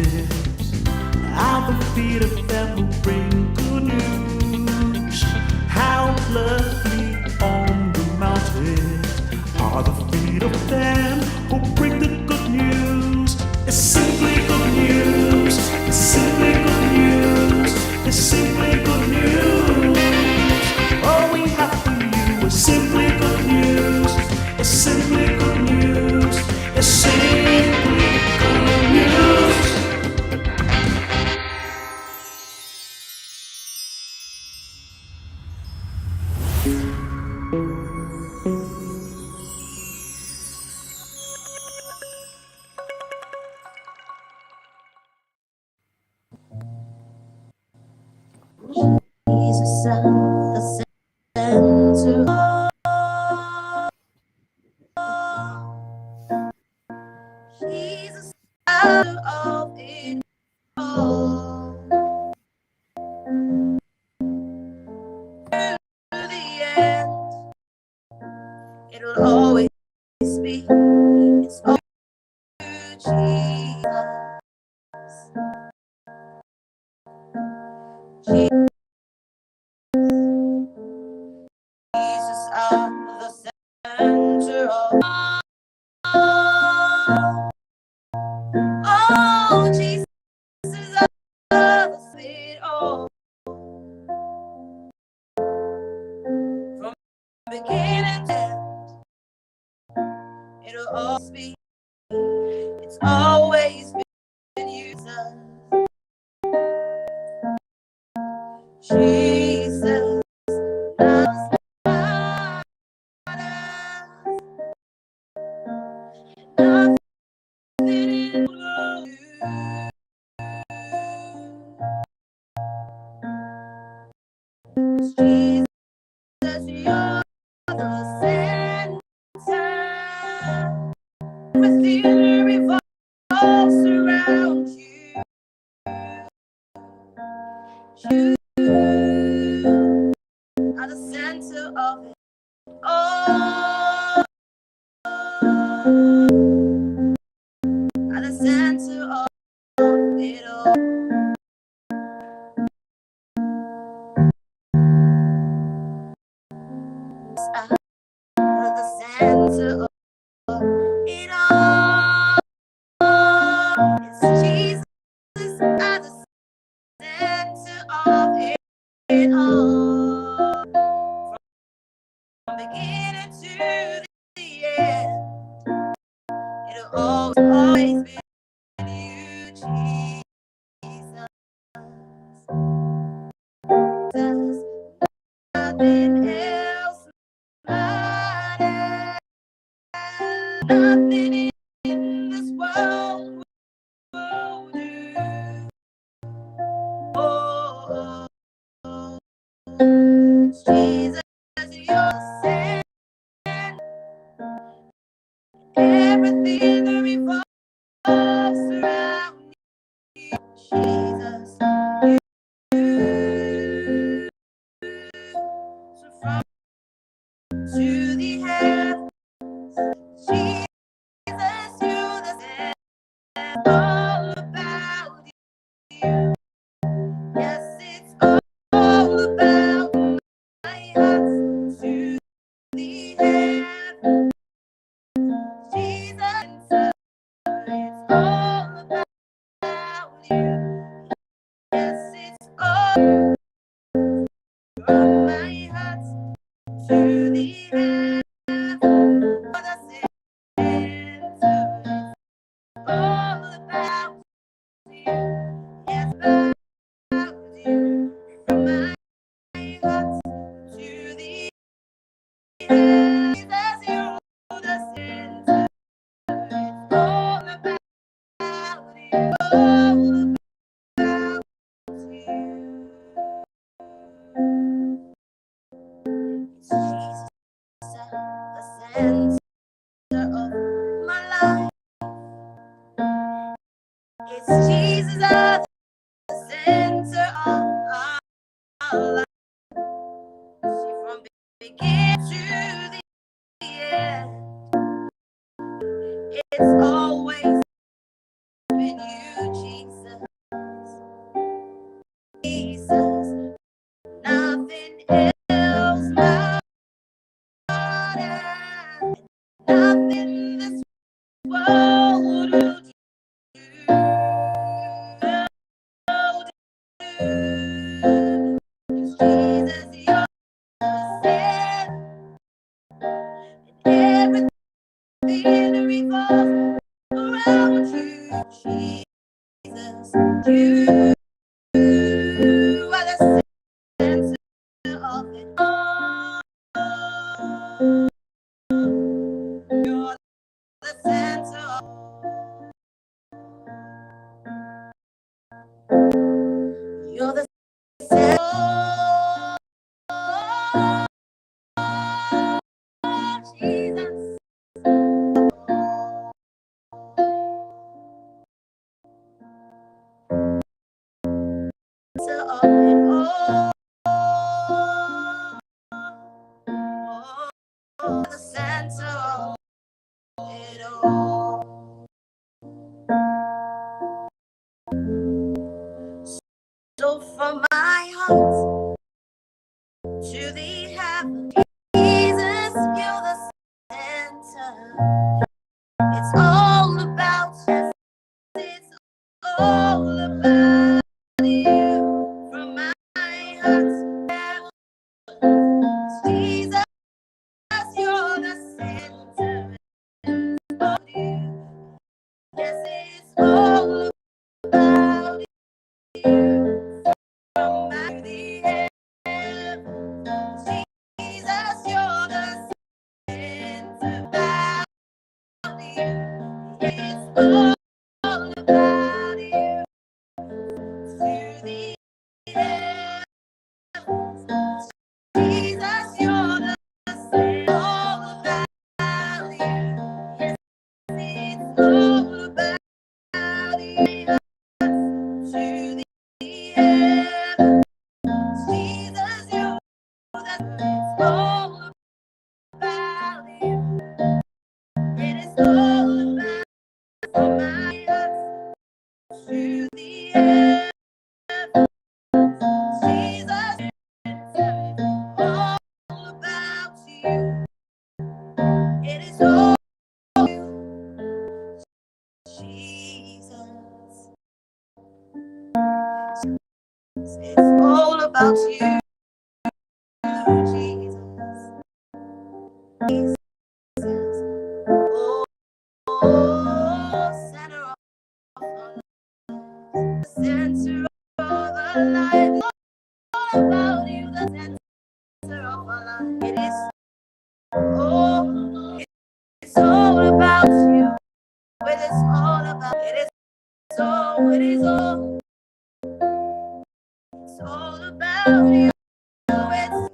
mountains, at the feet of them who bring good news. How lovely on the mountains are the feet of them who bring the good news. It's simply good news. It's simply good news. It's simply good news. All we have for you is simply good news. It's simply good news. It's simply good news. Jesus at the center Jesus out of it all. To the end, it'll always be. It's all you, Jesus. Jesus at the center of oh, Jesus is at the it all. From beginning to end, it'll always be. It's always been Jesus. Jesus loves us. Nothing in the world. Jesus, you're the center. Everything revolves around you. You are the center of it all. At the center of it all. At the center of it all. It's Jesus at the center of it all. From beginning to the end, it'll always be you, Jesus. Nothing else matters. Nothing in this world will do. Oh, it's Jesus, you're the center. Everything that revolves around you, Jesus. So from to the heavens, Jesus, you're the center. All about you. Yes, it's all about my heart to the heavens. Jesus, it's all about you. Yes, it's all from my heart to the heavens. For the center, it's all about you. Yes, about you. From my heart to the heavens. Jesus, you're the center. It's all about you. All about you. It's Jesus at the center of my life. It's Jesus at the center of our life. See, from beginning to the end, it's always been you, Jesus. You are the center of it all. You're the center of You're the center of Jesus. Center of it all. The center of it all. So from my heart to the heaven, Jesus, you're the center. It's all about us. It's all about you. From my heart to heaven, Jesus, you're the center. It's all you. Yes, it's all about you. From my the heaven, Jesus, you're the center about you. It's all about you. To the heavens, Jesus, you're the center. All about you. Yes, it's all about you. To the heavens, Jesus, you're the center. It's all about you. It is all about from my heart to the heavens, Jesus, it's all about you. It is all you, Jesus. It's all about you, Jesus. Jesus. Oh, center of our life, center of our life. All about you, the center of our life. It is all, it's all about you. It is all about, it is all, it is all, it's all about you. It's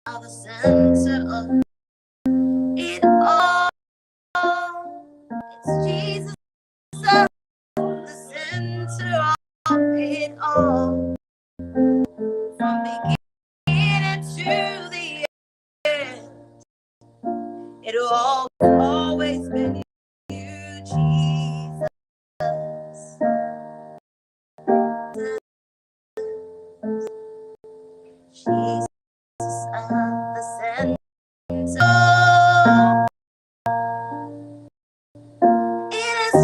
are the center of it all. It's Jesus, the center of it all. From beginning to the end, it'll always been you, Jesus. Jesus, the center. It is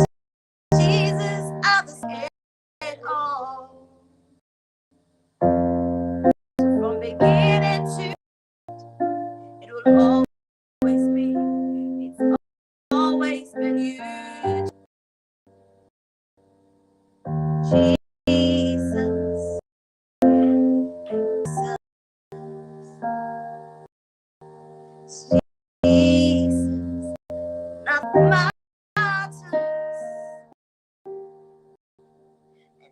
Jesus at the center of it all. From beginning to it will always be. It's always been you, Jesus. Jesus, not the mountains,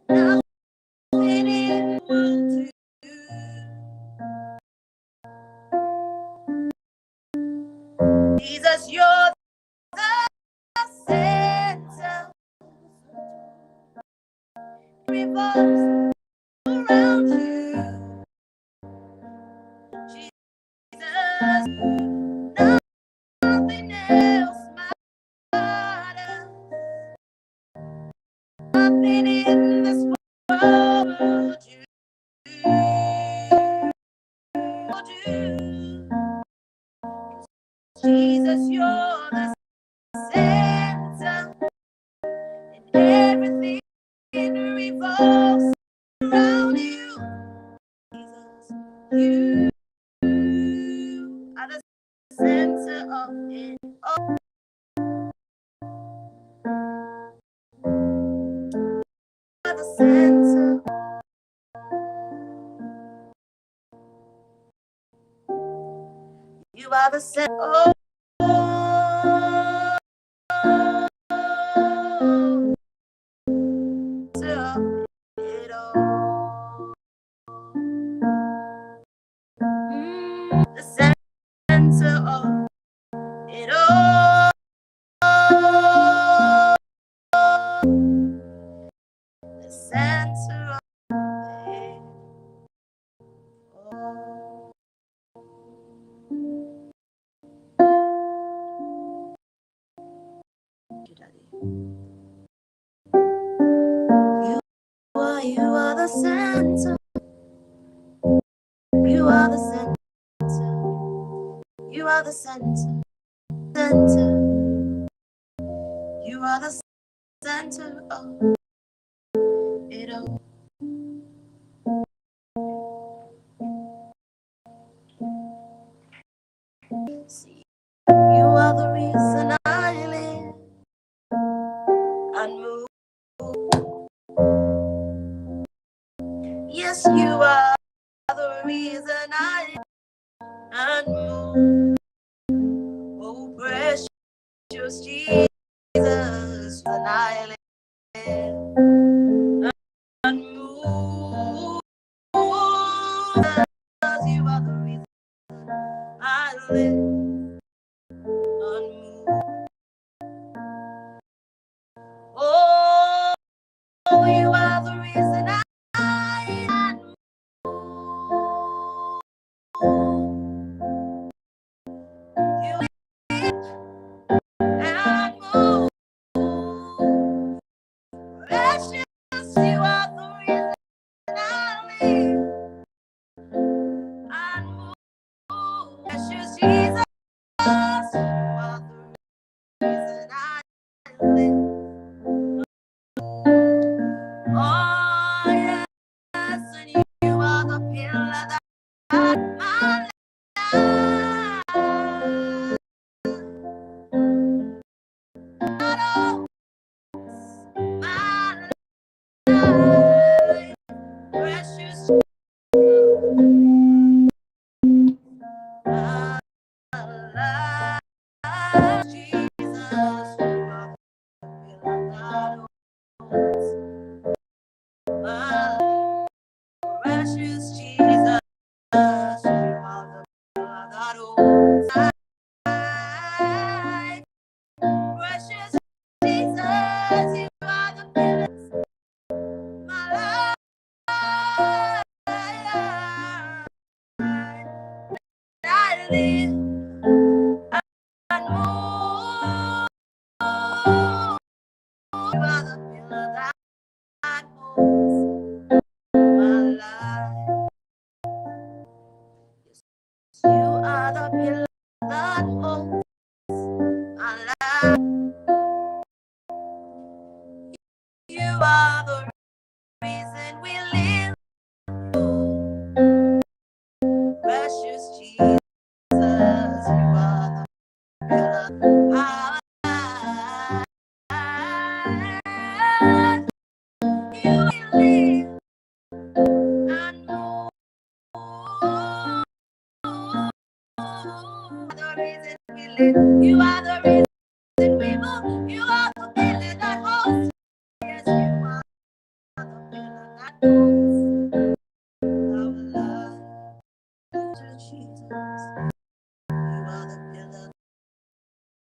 and nothing it will do. Jesus, you're the center. Revolves around you, Jesus. Nothing else matters. Nothing in this world you do. Jesus, you're the center, and everything revolves around you. Jesus, you are the center of it all. You are the center. You are the center. Oh. It all. The center of it all. The center of it all. You are the center. You are the center. You are the center. Center. You are the center of it all. See, you are the reason I live and move. Yes, you are the reason I live and move. Oh, precious Jesus, and I live and move. Because you are the reason I live and move. Oh, you are the reason I and move. You live and move. Precious, you are the reason I live and move. Precious Jesus, you are the reason I live. Oh yes, and you are the pillar that my life. My life, precious my life, Jesus, you are the pillar that holds my life. Precious Jesus, you are the pillar that holds my life. Precious Jesus, you are the pillar my life. I live and move. You are the pillar that holds my life. You are the pillar that holds my life. You are the reason we live. Precious Jesus, you are the pillar. You live and move. You are the reason we move. You are the pillar that holds. Yes, you are the pillar that holds our life. Jesus, you are the pillar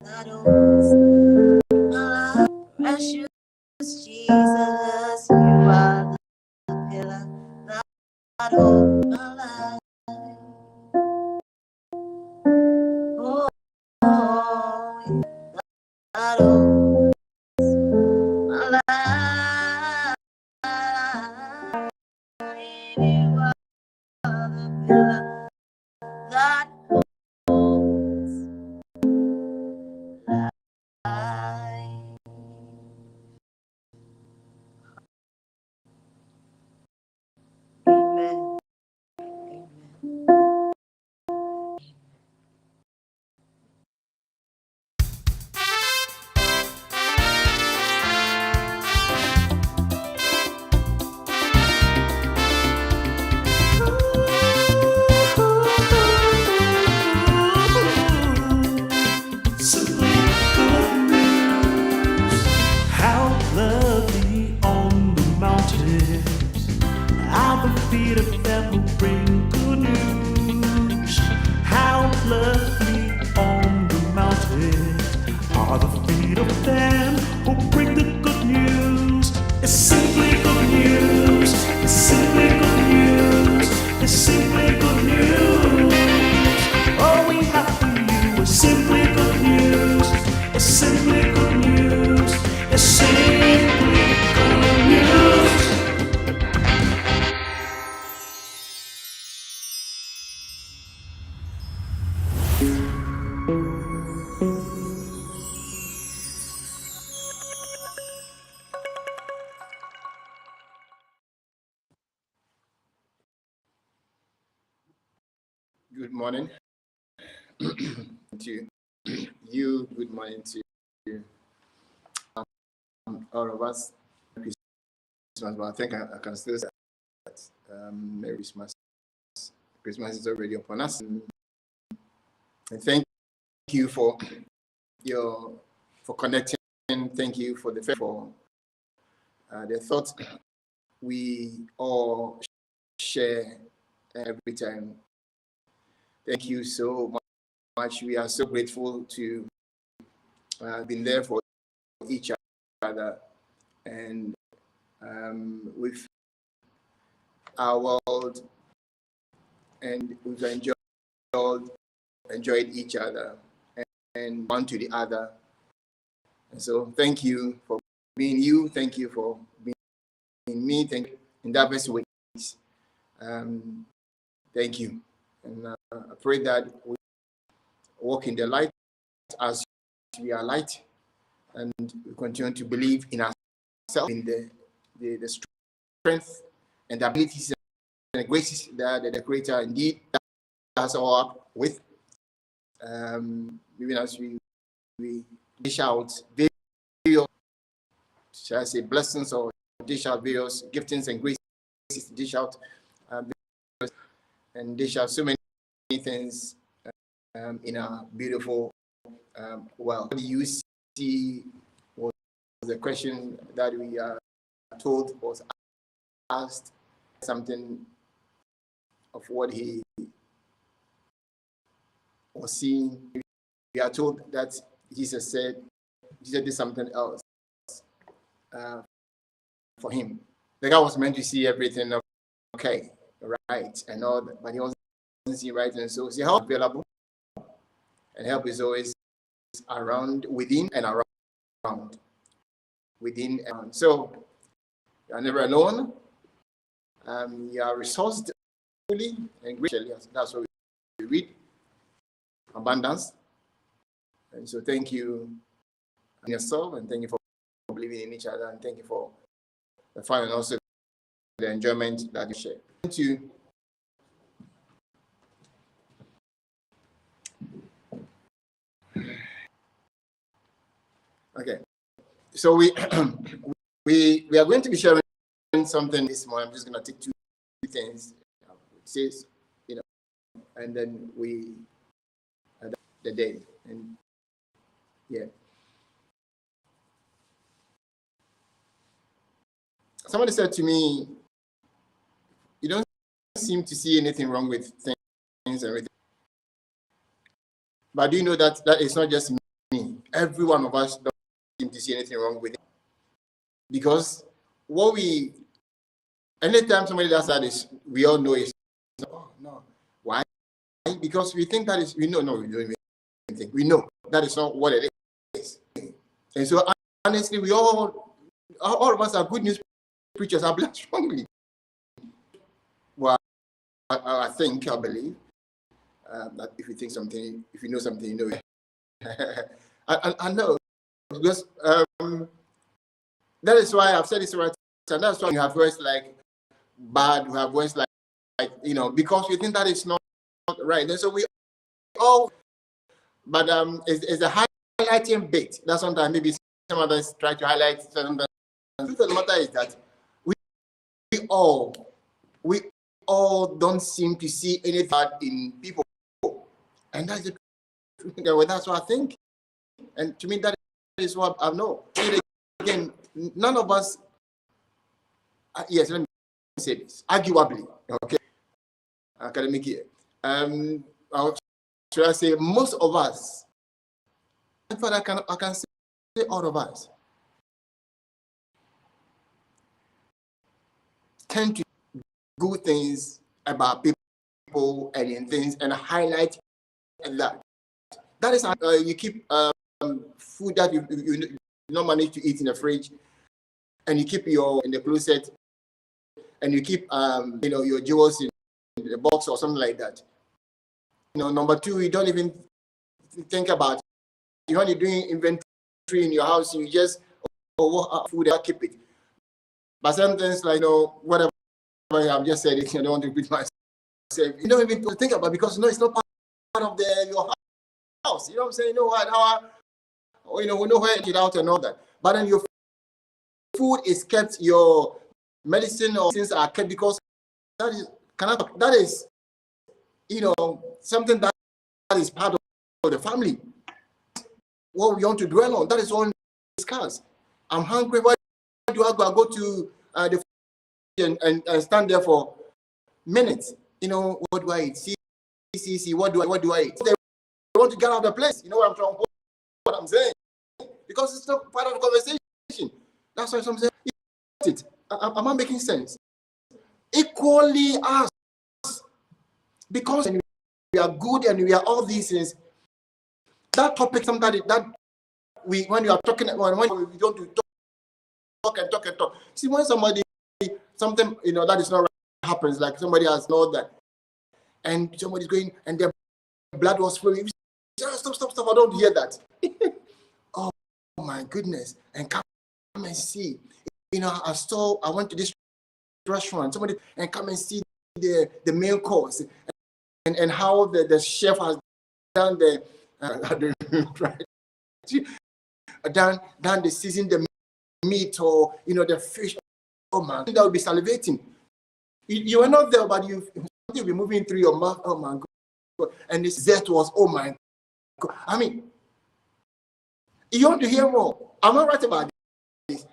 that holds my life. Precious Jesus, you are the pillar that holds my life. Oh, oh, Simply good news. It's simply good news. It's simply good news. Good morning to you. Good morning to all of us. Christmas, but I think I can still say that Merry Christmas. Christmas is already upon us, and thank you for connecting. Thank you for the thoughts we all share every time. Thank you so much. We are so grateful to been there for each other, and with our world, and we've enjoyed each other and one to the other. And so thank you for being you. Thank you for being me. Thank you in diverse ways. Thank you. And I pray that we walk in the light as we are light, and we continue to believe in ourselves, in the strength and the abilities and the graces that the Creator indeed has all up with. Even as we dish out various, shall I say, blessings, or dish out various giftings and graces, dish out and dish out so many things in our beautiful world. What do you see was the question that we are told was asked, something of what he was seeing. We are told that Jesus did something else for him. The guy was meant to see everything okay, right, and all that, but he wasn't seeing right, and so help available, and help is always around, within and around, within and around. So you are never alone. You are resourced fully and graciously. That's what we read. Abundance. And so thank you yourself, and thank you for believing in each other, and thank you for the fun and also the enjoyment that you share. Okay, so we are going to be sharing something this morning. I'm just going to take two things. It says, and then we the day, and yeah. Somebody said to me, "You don't seem to see anything wrong with things and everything." But do you know that it's not just me? Every one of us don't seem to see anything wrong with it. Because anytime somebody does that, we all know it's, oh no. Why? Because we think that is, we know, no, we don't even think. We know that is not what it is. And so honestly, we all of us are good news preachers. I believe strongly. Well, I believe that if you think something, if you know something, you know it. I know, because that is why I've said this right, and that's why you have words like bad, you have words like because we think that is not right. And so we all, but it's a highlighting bit. That's sometimes maybe some others try to highlight. Sometimes the truth of the matter is that we all don't seem to see anything bad in people, and that's the truth. Well, that's what I think, and to me that is what I know. Again, none of us. Yes, let me say this. Arguably, okay, academic year. Should I say most of us? In fact, I can say all of us tend to good things about people and in things and highlight that. That is how you keep food that you not manage to eat in the fridge, and you keep in the closet, and you keep your jewels in the box or something like that. Number two, you don't even think about it. When you're doing inventory in your house, you just food and keep it. But sometimes, like whatever I've just said, I don't want to repeat myself. You don't even think about it because it's not part of your house. You know what I'm saying? You know what? We know where to get out and all that. But then your food is kept, your medicine or things are kept because that is something that is part of the family. What we want to dwell on, that is all discussed. I'm hungry. Why do I go to the fridge and stand there for minutes? What do I eat? See, what do I eat? They want to get out of the place. You know what I'm saying? Because it's not part of the conversation. That's why some say it. Am I making sense? Equally us, because we are good and we are all these things. That topic, sometimes when you are talking, when we don't do talk and talk. See, when somebody something that is not right happens, like somebody has known that, and somebody's going and their blood was flowing. Stop! I don't hear that. Oh my goodness! And come and see. I went to this restaurant. Somebody and come and see the main course and how the chef has done done the season the meat or the fish. Oh man, that would be salivating. You are not there, but you'll be moving through your mouth. Oh my God! And this zest was, oh my God. I mean, you want to hear more? I'm not right about this.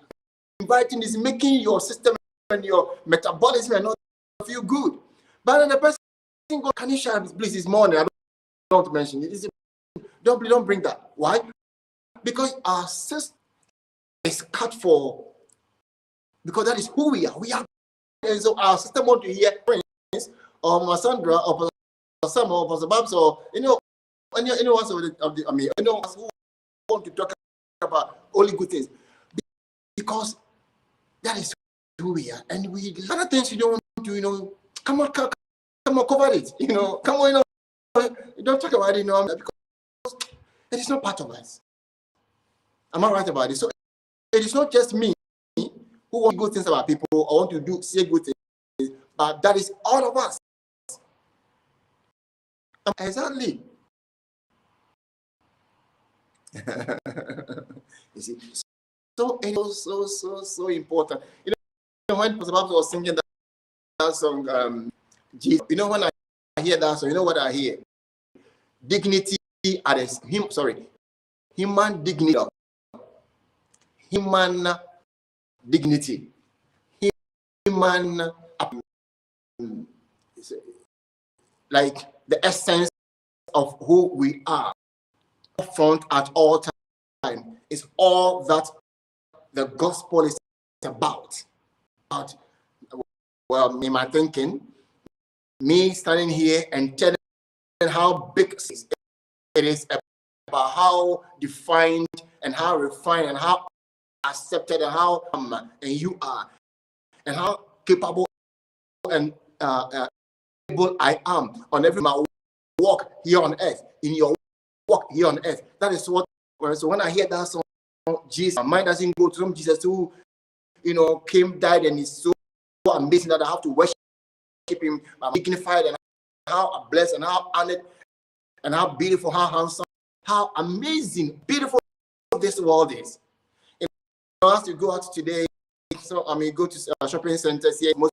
Inviting is making your system and your metabolism and all feel good. But then the person goes, can you share please this morning? I don't want to mention it. Don't bring that. Why? Because our system is cut for, because that is who we are. We are, and so our system want to hear Prince or Masandra or Sam or Pastor Babs or anyone who want to talk about only good things, because that is who we are, and we other things you don't want to come on cover it, come on, you don't talk about it, because it is not part of us. Am I right about it? So it is not just me who want good things about people or want to say good things, but that is all of us. Exactly. You see, so it is so important. When Pastor Babs was singing that song, Jesus, when I hear that song, you know what I hear? Dignity human dignity. Human dignity. Human, like the essence of who we are, front at all time, is all that the gospel is about. Well, in my thinking, me standing here and telling how big it is about how defined and how refined and how accepted and how and you are, and how capable and able I am on every my walk here on earth, in your walk here on earth. That is what. So when I hear that song, Jesus, my mind doesn't go to some Jesus who, came, died, and is so amazing that I have to worship him. I'm dignified, and how blessed and how honored and how beautiful, how handsome, how amazing, beautiful this world is. As you go out today, so go to shopping centers here, most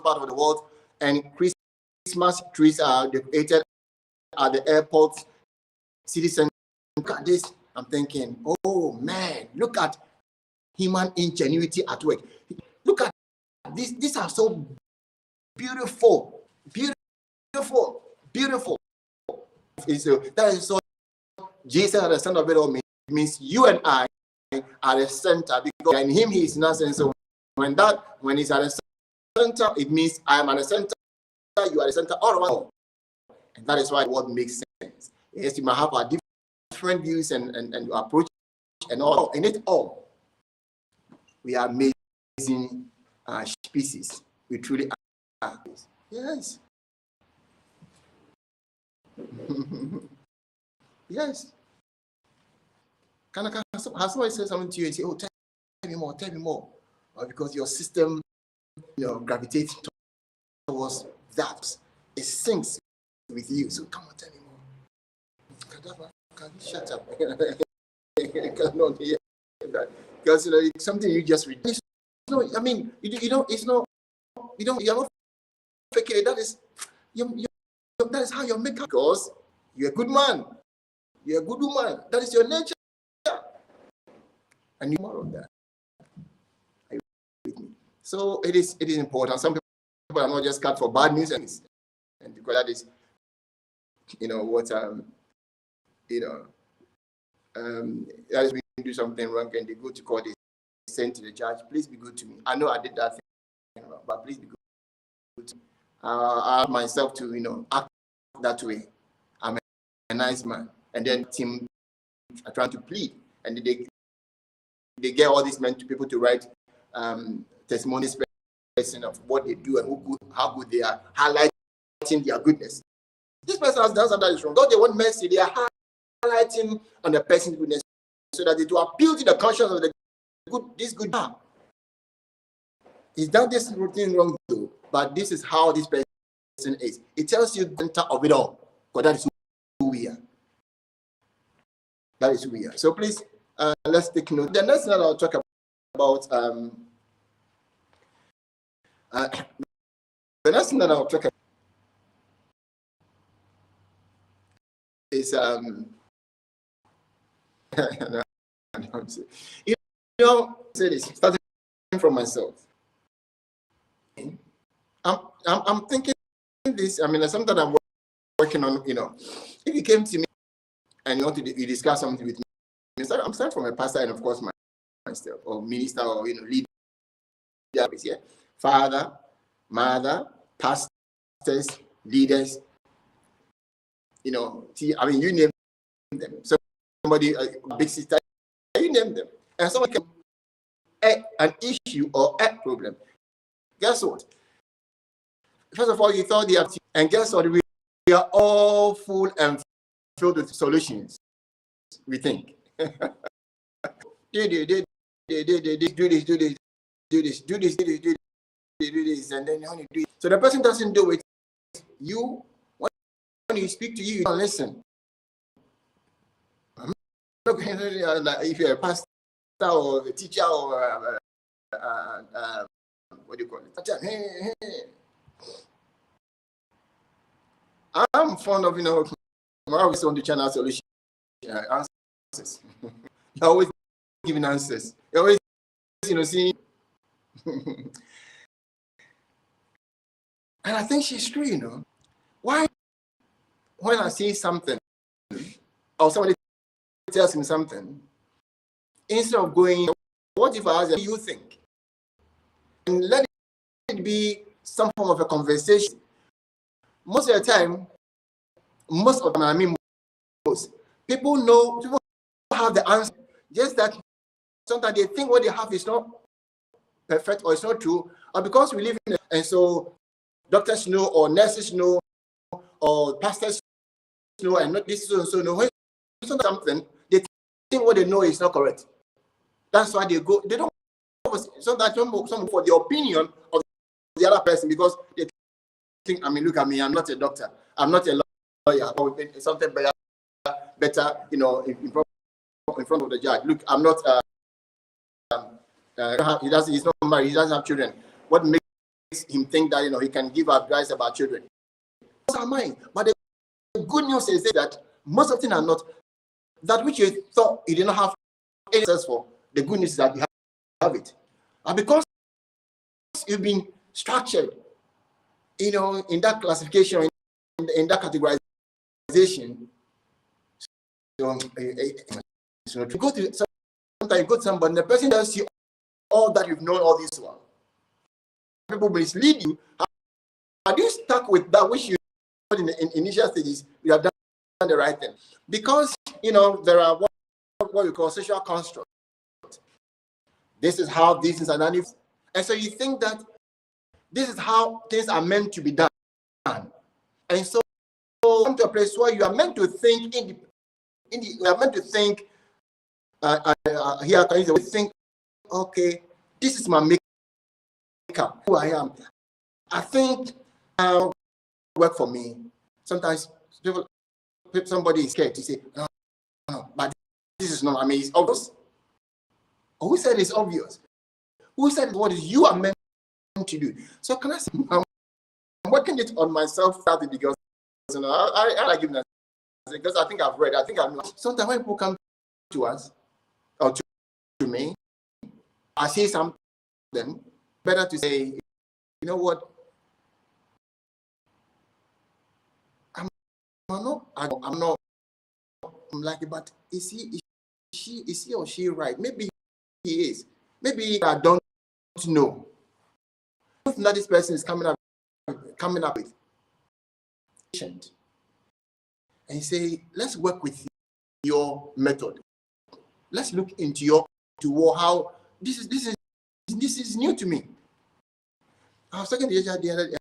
part of the world, and Christmas trees are decorated at the airport, city center. Look at this. I'm thinking, oh man, look at human ingenuity at work. Look at this. These are so beautiful. That is so Jesus at the center of it all means you and I are the center, because in him he is nothing. So when he's at the center, it means I am at the center, you are the center, all around. And that is why what makes sense. Yes, you might have a different views and approach and all. In it all, we are amazing species. We truly are. Yes. Yes. Has somebody said something to you and say, "Oh, tell me more," or because your system, gravitates towards that, it syncs with you. So come on, tell me more. Can you shut up? I cannot hear that because it's something you just read. No, I mean, you're not faking it. That is how you're making. Because you're a good man, you're a good woman. That is your nature, and you're more of that. Are you with me? So it is important. Some people are not just cut for bad news, and because that is, what that is when you do something wrong and they go to court, they send to the judge, please be good to me. I know I did that thing wrong, but please be good to me. I myself to act that way. I'm a nice man, and then team are trying to plead, and they get all these people to write testimonies of what they do and how good they are, highlighting their goodness. This person has done something that is wrong. God, they want mercy. They are highlighting on the person's goodness so that it will appeal to the conscience of this good man. He's done this routine wrong though, but this is how this person is. It tells you the center of it all, because that is who we are. That is who we are. So please, let's take note. The next thing that I'll talk about, is say this, starting from myself. I'm thinking this. I mean, that's something I'm working on. If you came to me and you want to discuss something with me, I'm starting from a pastor and of course myself, or minister, or leader. Yeah, father, mother, pastors, leaders. You name them. Somebody, a big sister, you name them, and someone can an issue or a problem. Guess what? First of all, you thought and guess what? We are all full and filled with solutions. We think. Do this, and then you do it. So the person doesn't do it. When you speak to you don't listen. If you're a pastor or a teacher or what do you call it? Hey. I'm fond of I'm always on the channel solution answers. You're always giving answers. You're always seeing. And I think she's true. Why? When I say something or somebody tells me something, instead of going, what if I ask you think? And let it be some form of a conversation. Most of the time, people have the answer. Just that sometimes they think what they have is not perfect or it's not true, or because we live in it, and so doctors know or nurses know or pastors know and not this so no. When something they think what they know is not correct. That's why they don't sometimes some for the opinion of the other person, because they think, look at me, I'm not a doctor, I'm not a lawyer, or something better, in front of the judge. Look, I'm not he's not married, he doesn't have children. What makes him think that he can give advice about children? Those are mine. But the good news is that most of them are not. That which you thought you did not have any access for, the good news is that you have it. And because you've been structured, in that classification, in that categorization, so to go to sometimes you go to somebody, the person tells you all that you've known all this while. People mislead you. Are you stuck with that which you in initial stages? You have done the right thing, because there are what we call social construct. This is how these things are done. And so you think that this is how things are meant to be done. And so come to a place where you are meant to think you are meant to think here can you think, okay, this is my makeup, who I am. I think work for me. Sometimes somebody is scared to say, no, but this is not, it's obvious. Who said it's obvious? Who said what is you are meant to do? So can I say, I'm working it on myself because I like giving that because I think I've read, I know. Sometimes when people come to us or to me, I say something, better to say, you know what? I'm like, but is he or she right? Maybe he is. Maybe I don't know. If not, this person is coming up with patient, and you say, let's work with your method. Let's look into how this is new to me. I was talking to the other day,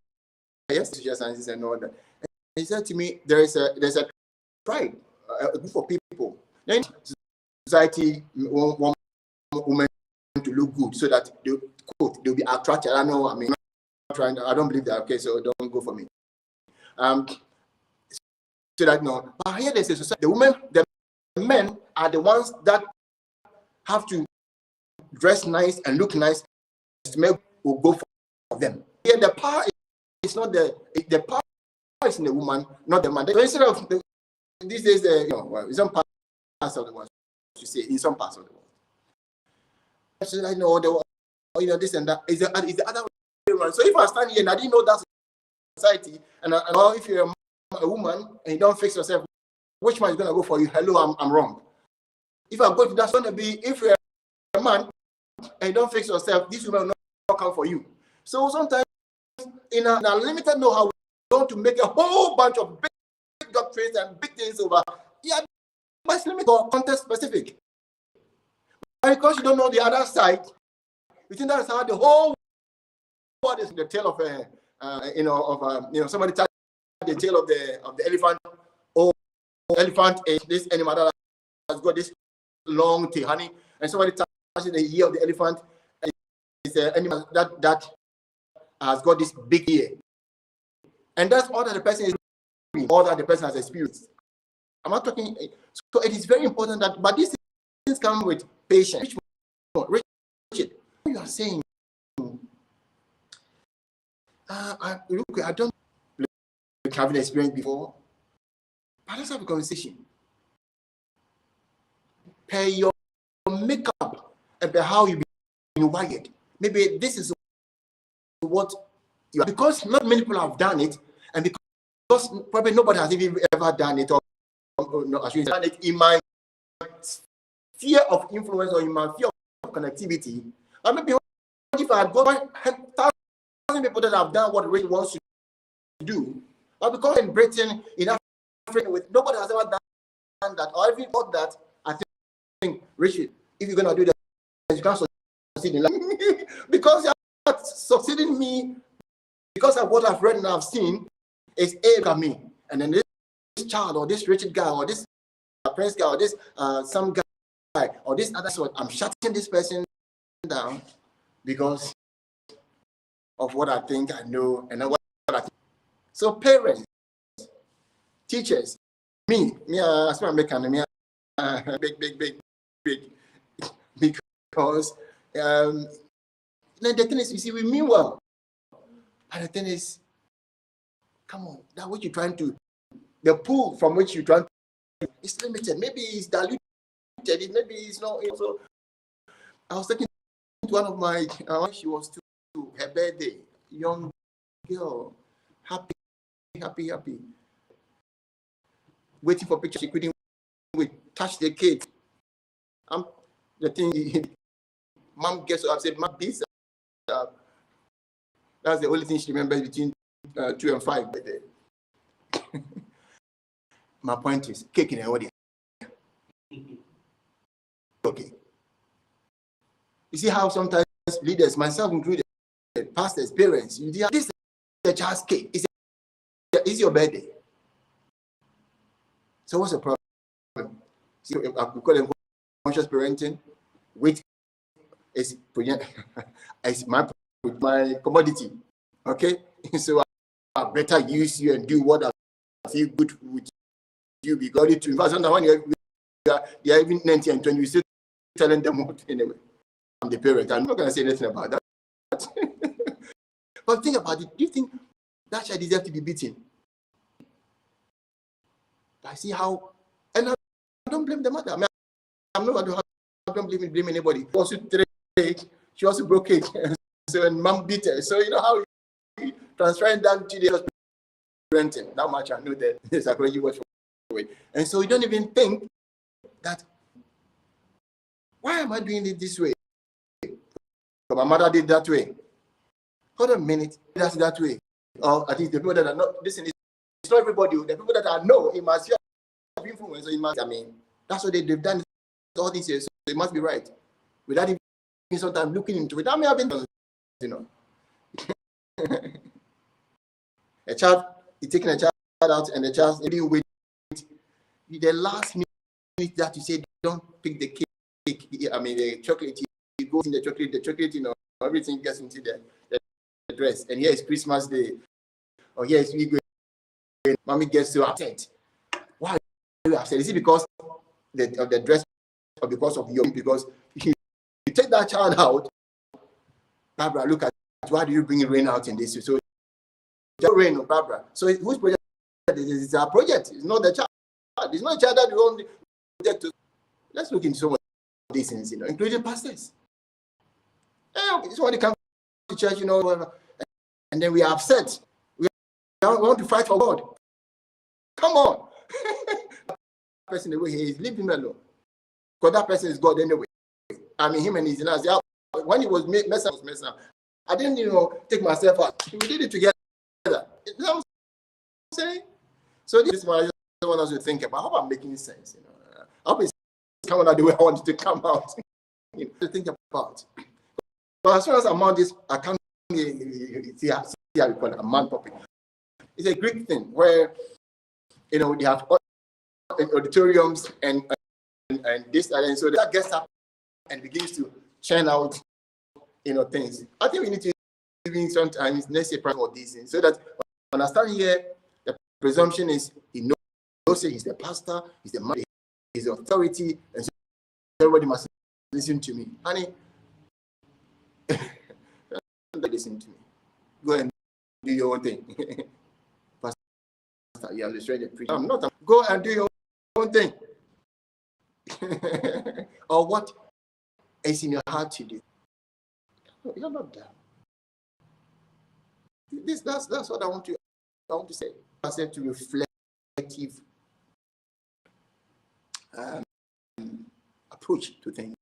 yes, sciences and all that. And he said to me, there's a tribe, a group of people. Then society want women to look good so that they'll be attracted. I know. I don't believe that. Okay, so don't go for me. So that no. But here there's a society. The men are the ones that have to dress nice and look nice to make will go for them. Here the power is not the power is in the woman, not the man. So instead of these days, in some parts of the world, you say in some parts of the world. So I know this and that is the other way around. So if I stand here and I didn't know that society, and if you're a woman and you don't fix yourself, which man is gonna go for you? Hello, I'm wrong. If I go to that's gonna be if you're a man and you don't fix yourself, this woman will not come for you. So sometimes in a limited know-how, we want to make a whole bunch of big doctrines and big things over. Yeah, but it's limited or context specific. Because you don't know the other side, you think that's how the whole world is in the tail of somebody touched the tail of the elephant. Oh, elephant is this animal that has got this long tail, honey, and somebody touches the ear of the elephant. It's an animal that has got this big ear, and that's all that the person is, all that the person has experienced. I'm not talking. So it is very important that, but these things come with patience. Richard, you are saying, I don't have an experience before, but let's have a conversation. Per your makeup and per how you've been wired, maybe this is what you are, because not many people have done it, and because probably nobody has even ever done it, or no, I shouldn't done it in my sphere of influence or in my sphere of connectivity. Or maybe if I go 1,000 people that have done what Ray wants to do, or because in Britain, in Africa, with nobody has ever done that, or even thought that, I think, Richard, if you're gonna do that, you can't succeed in life. Because you're not succeeding me, because of what I've read and I've seen, is at me. And then this child, or this Richard guy, or this Prince guy, or this some guy, or this other sort, I'm shutting this person down because of what I think I know and what I think. So parents, teachers, me, as well, big, because the thing is, you see, we mean well, and the thing is, come on, that what you're trying to, the pool from which you're trying to, is limited. Maybe it's diluted. Maybe it's not. So I was talking to one of my, she was to her birthday, young girl, happy, waiting for pictures. She couldn't wait. Touch the kid. The thing. Mom gets up. Said, "Mom, this." That's the only thing she remembers between 2 and 5. My point is, cake in her audience. okay. You see how sometimes leaders, myself included, pastors, parents, you this is the child's cake. It's your birthday. So what's the problem? See, we call them conscious parenting. Which is my commodity. Okay, so I better use you and do what I feel good with you because in fact, sometimes when they are even 19 and 20, you still telling them what anyway. I'm the parent. I'm not going to say anything about that. But think about it. Do you think that child deserves to be beaten? I see how, and I don't blame the mother. I mean, I'm not going to don't blame anybody. She also trade, she also broke it. So and mom beat her. So you know how you transfer that to the parenting. That much I know that the psychology works for it. And so you don't even think that why am I doing it this way? So my mother did that way. Hold on a minute, that's that way. Or at least the people that are not listening, it's not everybody. The people that I know, it must have influence. So it must, I mean, that's what they've done all these years. So it must be right. Without even sometimes looking into it. I may have been, you know. A child, you're taking a child out and the child, maybe wait. The last minute that you say, don't pick the cake, I mean, the chocolate, it goes in the chocolate, you know, everything gets into the dress. And here is Christmas Day. Or here is we go. Mommy gets so upset. Why are you upset? Is it because of the dress or because of your, because you take that child out, Barbara, look at why do you bring rain out in this? So just rain, Barbara. So whose project is this? It's our project. It's not the child. It's not a child that we only project to. Let's look into some of these things, you know, including pastors. Somebody comes to church, you know, and then we are upset. We want to fight for God. Come on. That person, the way he is, leave him alone. Because that person is God anyway. I mean, him and his nurse. When he was messing up, I didn't, you know, take myself out. We did it together. You know what I'm saying? So this is what I just want us to think about. I hope I'm making sense. You know, I hope it's coming out the way I want it to come out. You know, to think about. But as soon as I'm on this, I can't see how we call it a man topic. It's a Greek thing where, you know, they have auditoriums and this and so that gets up and begins to churn out, you know, things. I think we need to even sometimes let's say for these things so that when I stand here, the presumption is he knows he's the pastor, he's the man, he's the authority, and so everybody must listen to me. Honey, don't listen to me. Go and do your own thing. Pastor, you have destroyed the preacher. I'm not. Go and do your own thing. Or what is in your heart to do. You're not that. That's what I want to say. I said to reflective approach to things.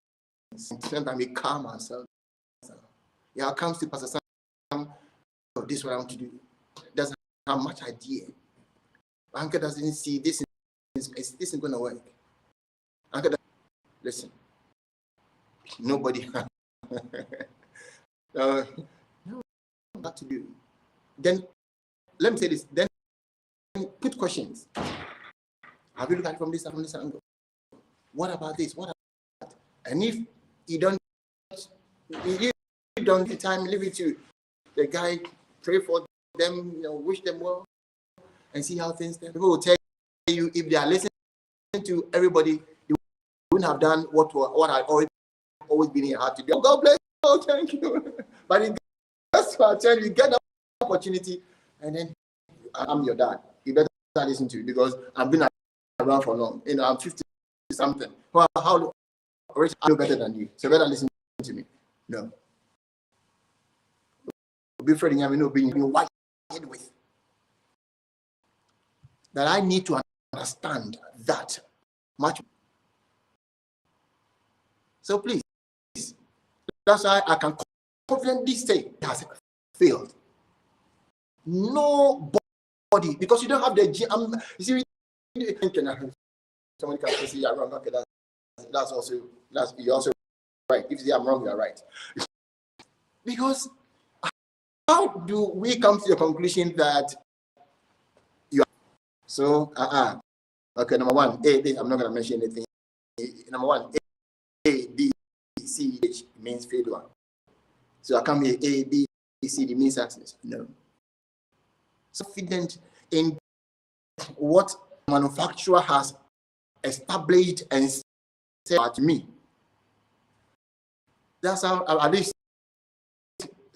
Sometimes we calm ourselves. Yeah, it comes to Pastor Sam. Oh, this is what I want to do. Doesn't have much idea. Anchor doesn't see this isn't going to work. Anchor, listen. Nobody. No, what to do. Then let me say this. Then put questions. Have you looked at it from this angle? What about this? What about that? And if you don't get time, leave it to the guy, pray for them, you know, wish them well, and see how things stand. People will tell you if they are listening to everybody, you wouldn't have done what had always been in your heart to do. Oh, God bless you. Oh, thank you. But that's what I tell you, get the opportunity, and then I'm your dad. You better listen to me because I've been around for long. You know, I'm 50 something. Well, how I know better than you, so better listen to me. No. Be afraid of me, being white with. That I need to understand that much. So please, that's why I can confidently say it has failed. Nobody, because you don't have the you see, somebody can say you're wrong. Okay, that's also You're also right. If you say I'm wrong, you're right. Because how do we come to the conclusion that you are so? Okay, number one, I'm not going to mention anything. Number one, A, B, C, H means failure. So I come here, A, B, C, D means success. No. Confident in what manufacturer has established and said to me. That's how, at least,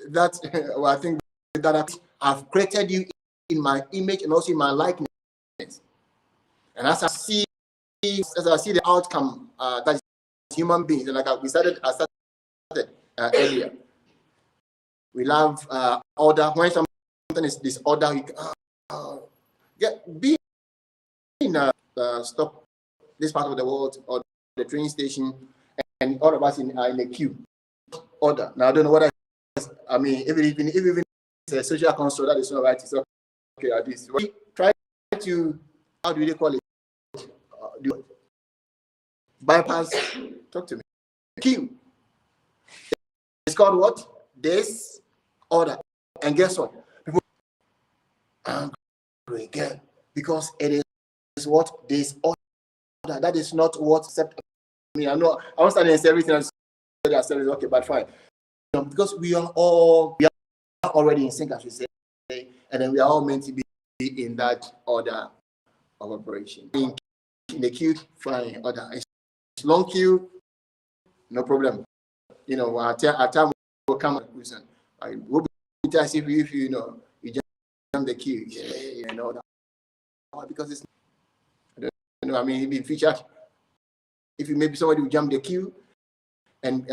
that well, I think that I've created you in my image and also in my likeness. And as I see the outcome that is human beings, and like I started earlier, we love order. When something is disorder, be in stop this part of the world or the train station, and all of us in a queue. Order. Now I don't know what I mean. Even it's a social construct that is not right. It's okay. At least we try to, how do they call it? Bypass. Talk to me. Queue. It's called what? Disorder. And guess what? People angry again because it is what? Disorder. That is not what. Except, I mean, I know I understand everything else. I said, okay, but fine. Because we are already in sync, as we say, and then we are all meant to be in that order of operation. In the queue, fine, order. It's long queue, no problem. You know, our time will come. I will be as if you know you jump the queue, and all that. Because it's, I don't know. I mean, in future, if you maybe somebody will jump the queue. And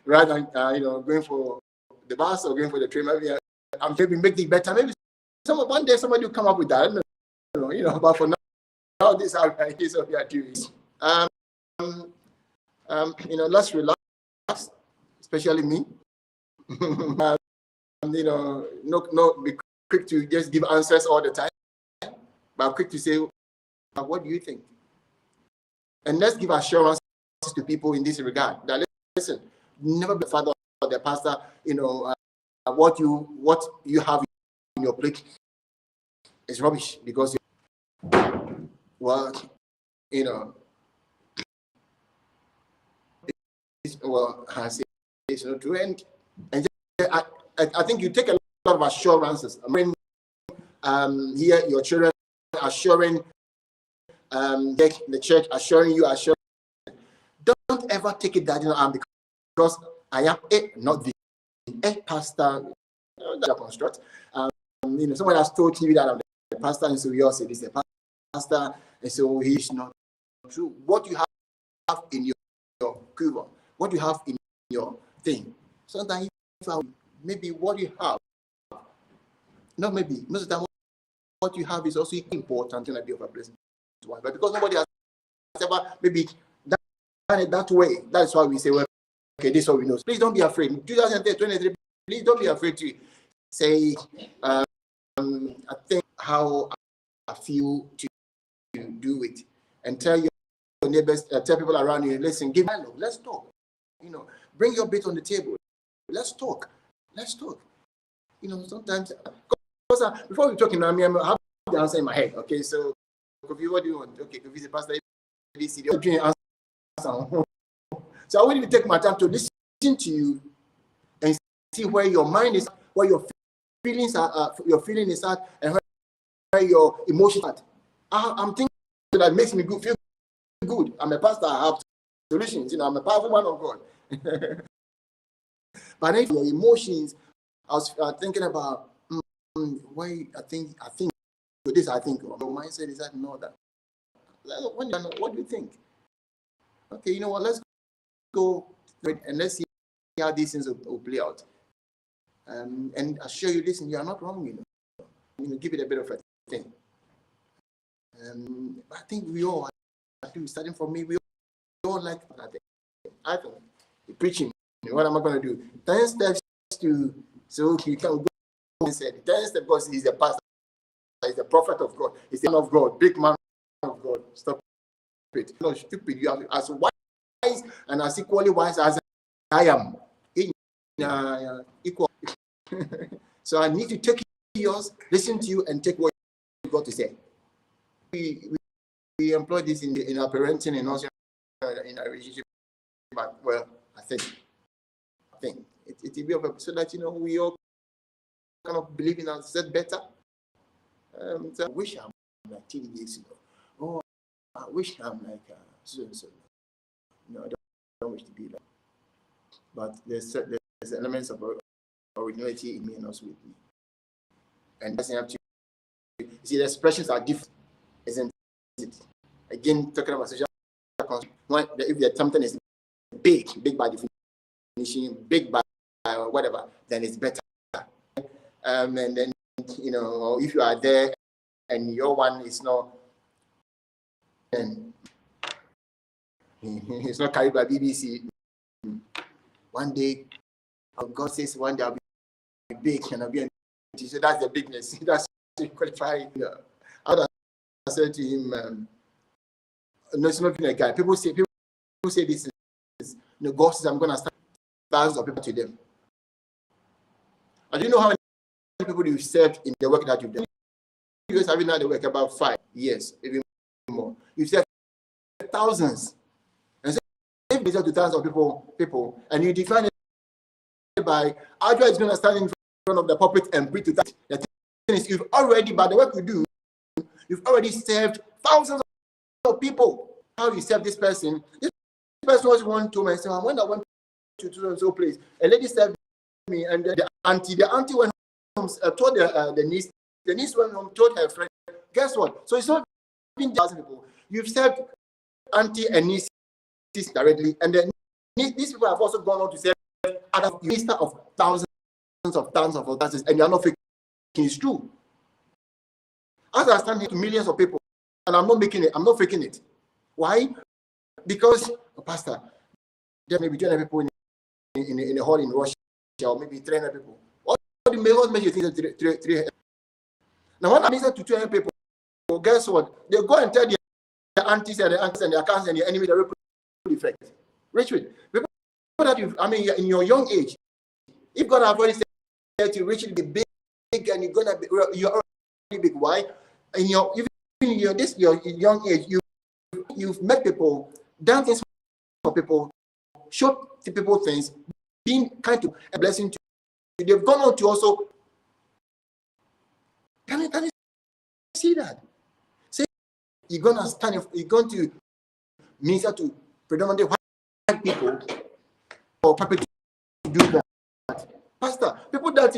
rather than going for the bus or going for the train, maybe I'm maybe make it better. Maybe one day somebody will come up with that. I don't know, but for now this is what we are doing. Let's relax, especially me. Not be quick to just give answers all the time, but quick to say, what do you think? And let's give assurance to people in this regard that listen, never be the father or the pastor, what you have in your plate is rubbish because it's not true. And I think you take a lot of assurances. I mean, here your children assuring the church assuring you, don't ever take it that because I am not the pastor. That construct. Someone has told you that I'm the pastor, and so we all say this is the pastor, and so he is not true. What you have in your quiver, what you have in your thing. Sometimes maybe what you have, not maybe most of the time what you have is also important and a bit of a blessing. But because nobody has ever maybe done it that way, that's why we say, well, okay, this is what we know. Please don't be afraid. 2023, please don't be afraid to say, I think how I feel to do it, and tell your neighbors, tell people around you, listen, give dialogue, let's talk. Bring your bit on the table. Let's talk. Sometimes, because before we're talking, I have the answer in my head. Okay, so Kofi, what do you want? Okay, Kofi is the pastor. So I want to take my time to listen to you and see where your mind is, where your feelings are, your feeling is at, and where your emotions are. I'm thinking that makes me feel good. I'm a pastor. I have solutions. I'm a powerful man of God. But if your emotions, I was thinking about why I think this. I think your mindset is that no that. What do you think? Okay, you know what? Let's go and let's see how these things will play out. And I assure you, listen, you are not wrong. Give it a bit of a thing. I think we all, starting from me, we all like that. I think preaching. What am I going to do? 10 steps to so you can go and say 10 steps because he's a pastor, he's a prophet of God, he's the man of God, big man of God. Stop You're not stupid. You are as wise and as equally wise as I am. Equal. So I need to take yours, listen to you, and take what you got to say. We employ this in our parenting and also in our relationship. But well, I think it will be of a, so that we all kind of believe in ourselves better. So I wish I'm like teenagers, Oh, I wish I'm like so and so. No, I don't wish to be like. But there's elements of originality in me and also with me. And doesn't have to. You see, the expressions are different, isn't it? Again, talking about social construct. If something is big by definition, big by whatever, then it's better. And then or if you are there and your one is not, and it's not carried by BBC. One day, God says one day I'll be big and I'll be an. So that's the bigness. That's qualify. I said to him, no, it's not being a guy. People say this is God says I'm gonna start thousands of people to them. I don't know how many people you've served in the work that you've done. You guys have been at the work about 5 years, even more. You've served thousands. And so if you serve to thousands of people, and you define it by Adra is gonna stand in front of the pulpit and preach to that. The thing is, you've already, by the work you do, you've already served thousands of people. How you serve this person? This person was one to myself. When I went to so and so place, a lady served me, and the auntie went home, told the niece went home, told her friend. Guess what? So it's not been thousand people. You've served auntie and niece directly, and then these people have also gone on to serve other minister of thousands, and you are not faking. It's true. As I stand here to millions of people, and I'm not making it. I'm not faking it. Why? Because, Pastor, there may be 200 people in a hall in Russia, or maybe 300 people. What makes you think that 300? Now, when I listen to 200 people, guess what? They go and tell the aunties and the uncles and the accounts and the enemy the ripple effect. Richard, people that in your young age, if God have already said to Richard be big and you're already big. Why? In your young age, you've met people, done things for people, showed to people things, being kind to a blessing to you. They've gone on to also. Can you see that? Say you're going to minister to predominantly white people or people to do that. Pastor, people that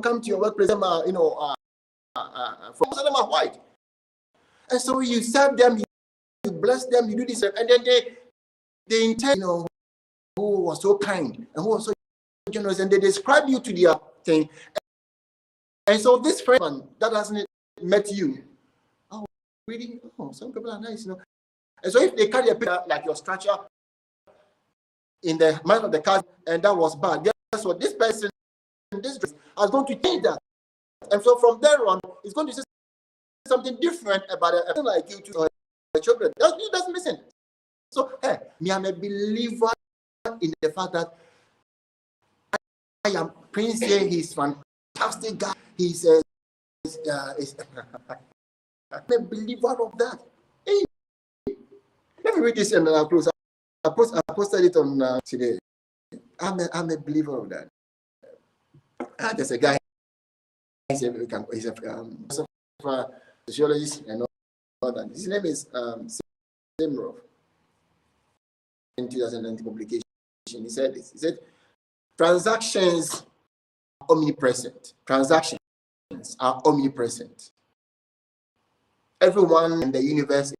come to your workplace, from most of them are white, and so you serve them, you bless them, you do this, and then they intend, who was so kind and who was so generous, and they describe you to their thing, and so this friend that hasn't met you, oh really? Oh, some people are nice, and so if they carry a picture like your structure in the mind of the car, and that was bad, guess what? This person in this dress is going to change that, and so from there on, it's going to say something different about a person like you to the children. It doesn't listen. So, hey, me, I'm a believer in the fact that I am Prince here. He's fantastic guy. He says, I'm a believer of that. Hey, let me read this and I'll close. I posted it on today. I'm a believer of that. There's a guy. He's a sociologist and all that. His name is Simrov. In 2019 publication, he said this. He said, transactions are omnipresent. Transactions are omnipresent. Everyone in the universe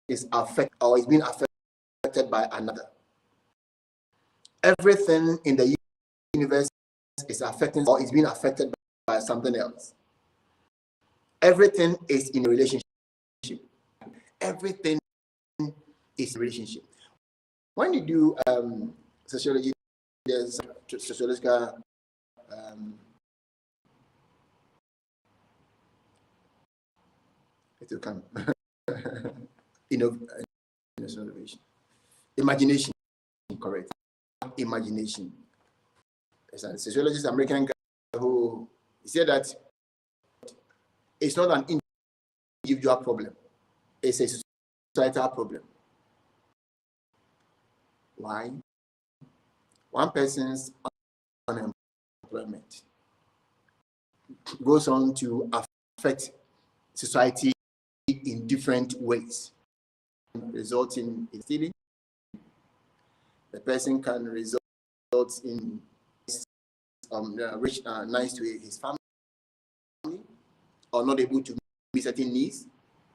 is affected or is being affected by another. Everything in the universe is affecting or is being affected by something else. Everything is in a relationship. Everything is a relationship. When you do sociology, there's sociological it will come. it's not innovation. Imagination, correct. Imagination. There's a sociologist, American guy, who said that it's not an individual problem, it's a societal problem. Why? One person's unemployment goes on to affect society in different ways, resulting in stealing. The person can result in rich, nice to his family, or not able to meet certain needs.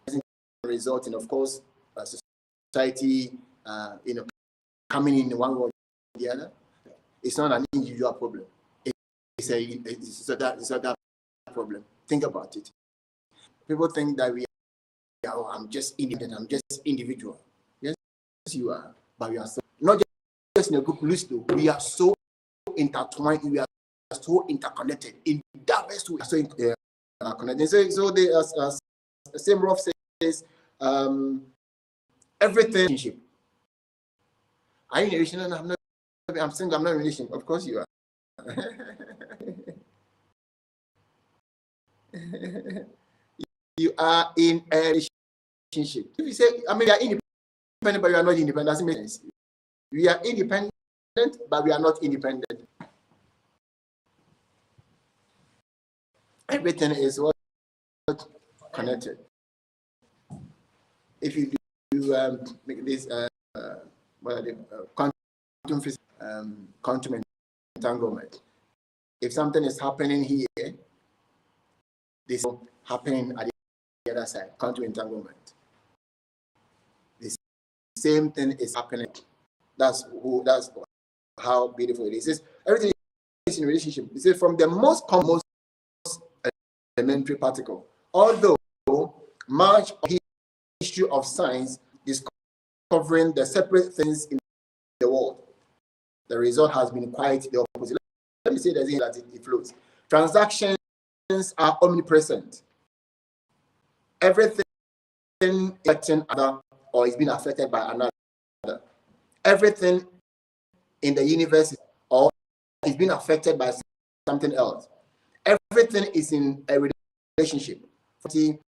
It can result in, of course, society, coming in one way or the other. It's not an individual problem. It's a problem. Think about it. People think that I'm just independent, I'm just individual. Yes, you are, but we are so, not just in a group. We are so intertwined, we are so interconnected in diverse ways. So connected. So the same Roth says, everything relationship. Are you in a relationship? I'm single, I'm not in a relationship. Of course you are. You are in a relationship. If you say, we are independent, but we are not independent, doesn't make sense. We are independent, but we are not independent. Everything is what connected. If you do make this quantum entanglement, if something is happening here, this will happen at the other side. Quantum entanglement. The same thing is happening. That's how beautiful it is. Everything is in relationship. It says from the most elementary particle. Although much of the history of science is covering the separate things in the world, the result has been quite the opposite. Let me say that it flows. Transactions are omnipresent. Everything affecting another or is being affected by another. Everything in the universe or is being affected by something else. Everything is in a relationship to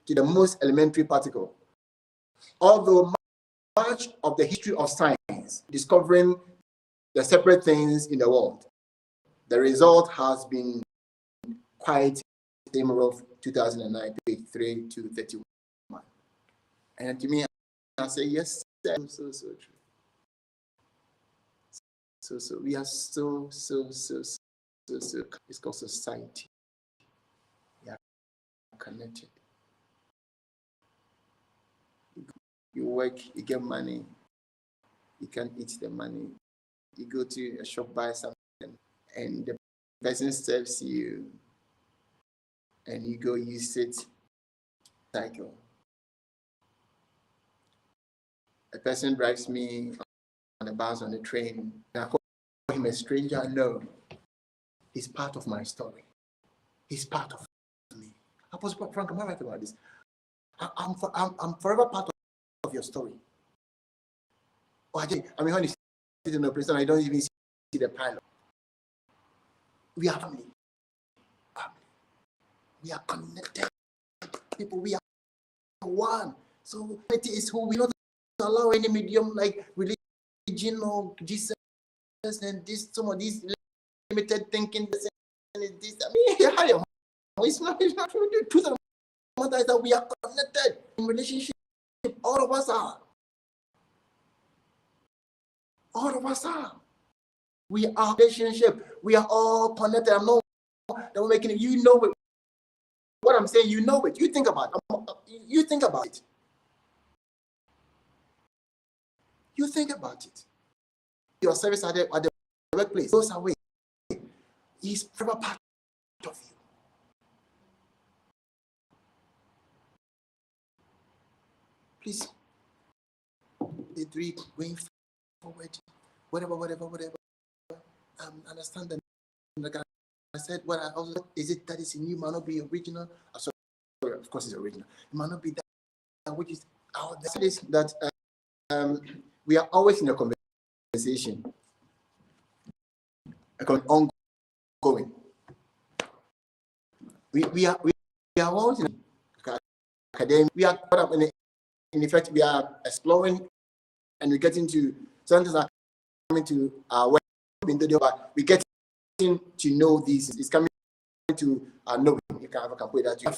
the most elementary particle. Although much of the history of science discovering the separate things in the world, the result has been quite similar of 2009, page 3 to 31. And to me, I say, yes, so true. So we are so it's called society. We are connected. You work, you get money, you can eat the money. You go to a shop, buy something, and the person serves you, and you go use it. Cycle. A person drives me on the bus, on the train, and I call him a stranger. No, he's part of my story. He's part of me. Apostle Frank, am I right about this? I'm forever part of your story. When you sit in a place and I don't even see the pilot. We are family. We are connected. People, we are one. So it is who we not allow any medium like religion or Jesus and this, some of these limited thinking. This. It's not true. The truth of the matter is that we are connected in relationship. All of us are. All of us are. We are relationship. We are all connected. I'm not making it. You know it. What I'm saying, you know it. You think about it. You think about it. You think about it. Your service at the workplace goes away. He's forever part of you. Please, the three going forward, whatever. Understand that. Like I said, what I also is it that is in you might not be original. Sorry, of course it's original. It might not be that which is out there. That we are always in a conversation, ongoing. We are always in academia. We are caught up in effect. We are exploring, and we get into something are coming to our work. But we get to know these. It's coming to know. You can put that. You're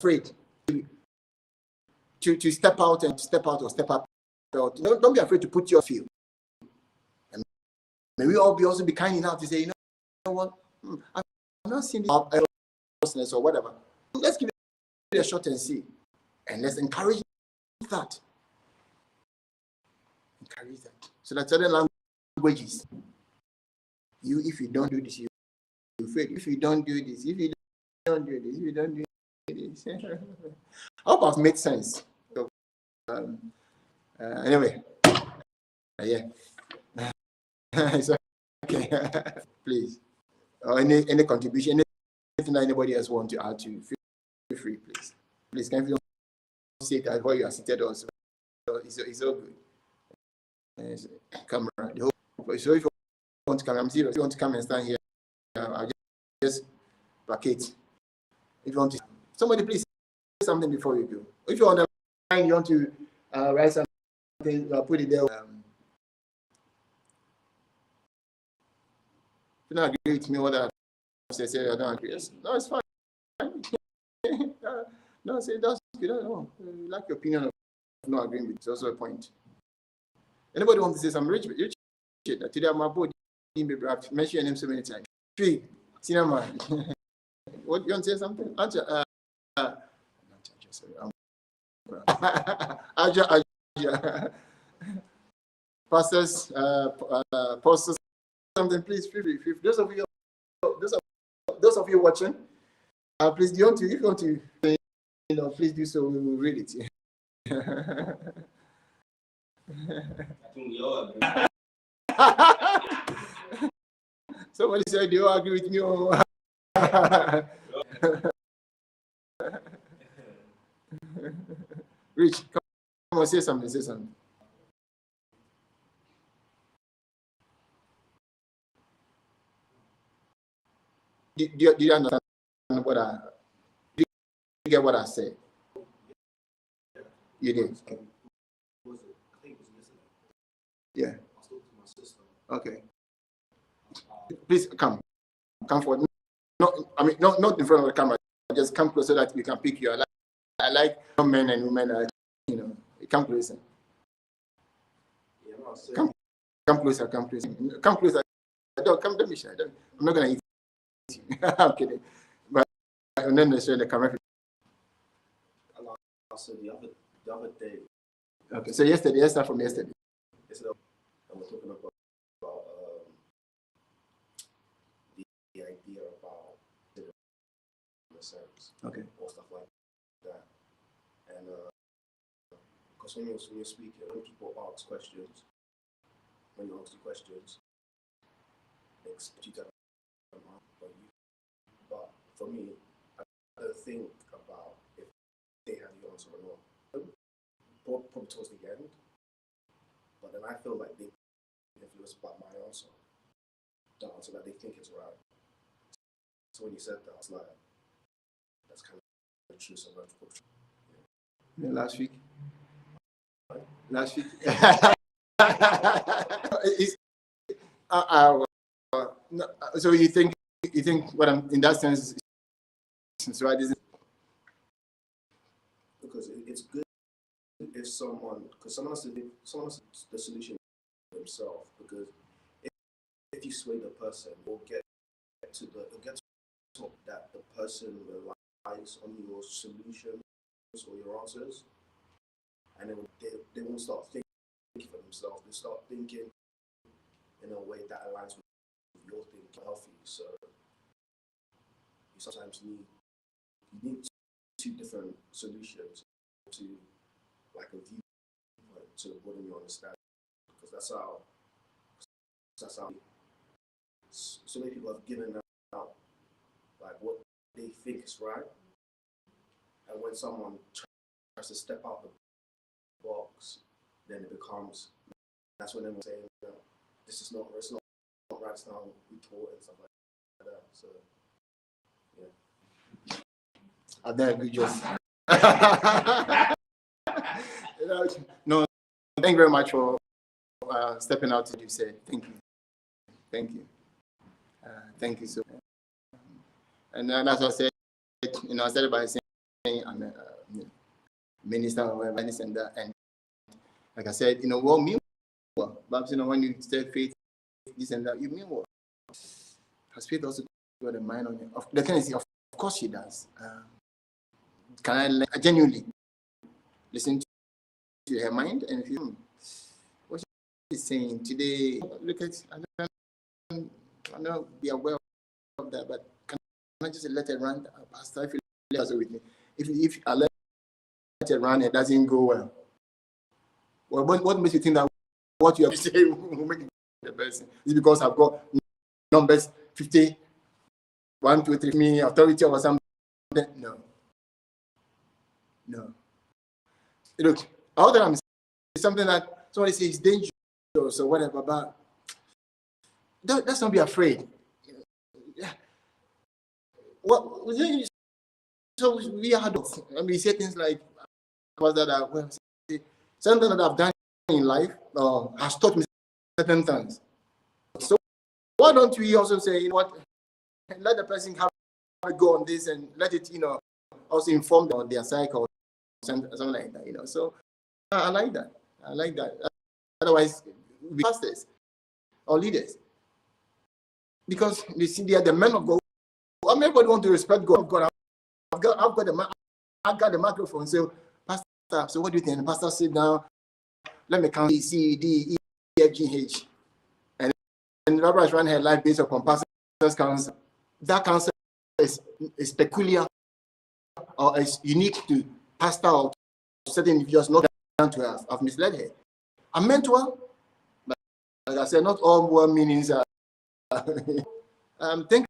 afraid to step out or step up. Don't be afraid to put your feel. And may we all also be kind enough to say, you know what, I'm not seeing this or whatever. Let's give it a shot and see. And let's encourage that. Encourage that. So that certain languages, if you don't do this, you fail. If you don't do this, if you don't do this, if you don't do this. I hope I've made sense. So, anyway, yeah. It's okay. Please. Or any contribution, anything that anybody else want to add to, feel free, please. Please, can you say that while you are seated also? It's all good. Camera. So if you want to come, I'm serious. If you want to come and stand here, I'll just placate. If you want to, somebody please say something before you go. If you're on the line, you want to write something, put it there. You don't agree with me what I say I don't agree. Yes. No, it's fine. No, say that's good. No, like your opinion of not agreeing with. It's also a point. Anybody want to say something? Rich, today I'm about I've mentioned your name so many times. Three, cinema. What you want to say something? Aja. Pastors, pastors, something, please. Those of you watching, please, if you want to, please do so. We will read it. I think we all agree. Somebody said, do you all agree with me? Rich, come on, say something. Do you understand what did you get what I said? You did? Okay. I think it was yesterday. Yeah. I was talking to my sister. Okay. Please come forward. Not in front of the camera. Just come close so that we can pick you. I like men and women. Come closer. Yeah, come closer. Come closer. Don't be shy. I'm not gonna eat you. I'm kidding. But and then they show the camera. So the other day. Okay. So yesterday. Let's start from yesterday. Yesterday, I was talking about the idea about the service. Okay. Or stuff like that. And because when you're speaking, when people ask questions, when you ask the questions, they expect you to have an answer. But for me, I don't think about if they have the answer or not. Probably towards the end. But then I feel like they influenced by my answer. The answer that they think is right. So when you said that, I was like, that's kind of true. So much. Yeah, last week. So you think what I'm in that sense is right? Isn't it? Because it's good if someone has the solution themselves. Because if you sway the person, you'll get to that the person relies on your solutions or your answers, and they won't start thinking for themselves. They start thinking in a way that aligns with your thinking healthy. So you sometimes need two different solutions to like a viewpoint to broaden your understanding, because that's how so many people have given out like what they think is right, and when someone tries to step out the box then it becomes, that's when everyone's saying, this is not, it's not right now, we taught and stuff like that. So, yeah. I've done a good job. No, thank you very much for stepping out, as you said. Thank you. Thank you. Thank you so much. And as I said, I started by saying I'm a minister or whatever, this and that. And like I said, what mean well. But when you say faith, this and that, you mean what? Has faith also got a mind on it? The thing is, of course she does. Can I genuinely listen to her mind and feel what she's saying today? Look at, I know be aware of that, but can I just let it run? Pastor, if you also with me, if I let it run, it doesn't go well. Well, what makes you think that what you have to say will make the person? Is because I've got numbers 50, 1, 2, 3, me authority or something? No. Look, all that I'm saying is something that somebody says is dangerous or whatever, but let's not be afraid. So we are adults. I mean, say things like, something that I've done in life has taught me certain things. So why don't we also say, what, let the person have a go on this and let it, also inform them on their cycle, something like that, So I like that. Otherwise, we pastors or leaders, because you see, they are the men of God. Everybody want to respect God. I've got the microphone. So, Pastor, so what do you think? The pastor sit down. Let me count C, D, E, F, G, H, and the rabbi run her life based upon pastor's counsel. That counsel is peculiar or is unique to pastor or certain individuals, not down to us. I've misled her. I meant well, but like I said, not all well meanings are. Thank you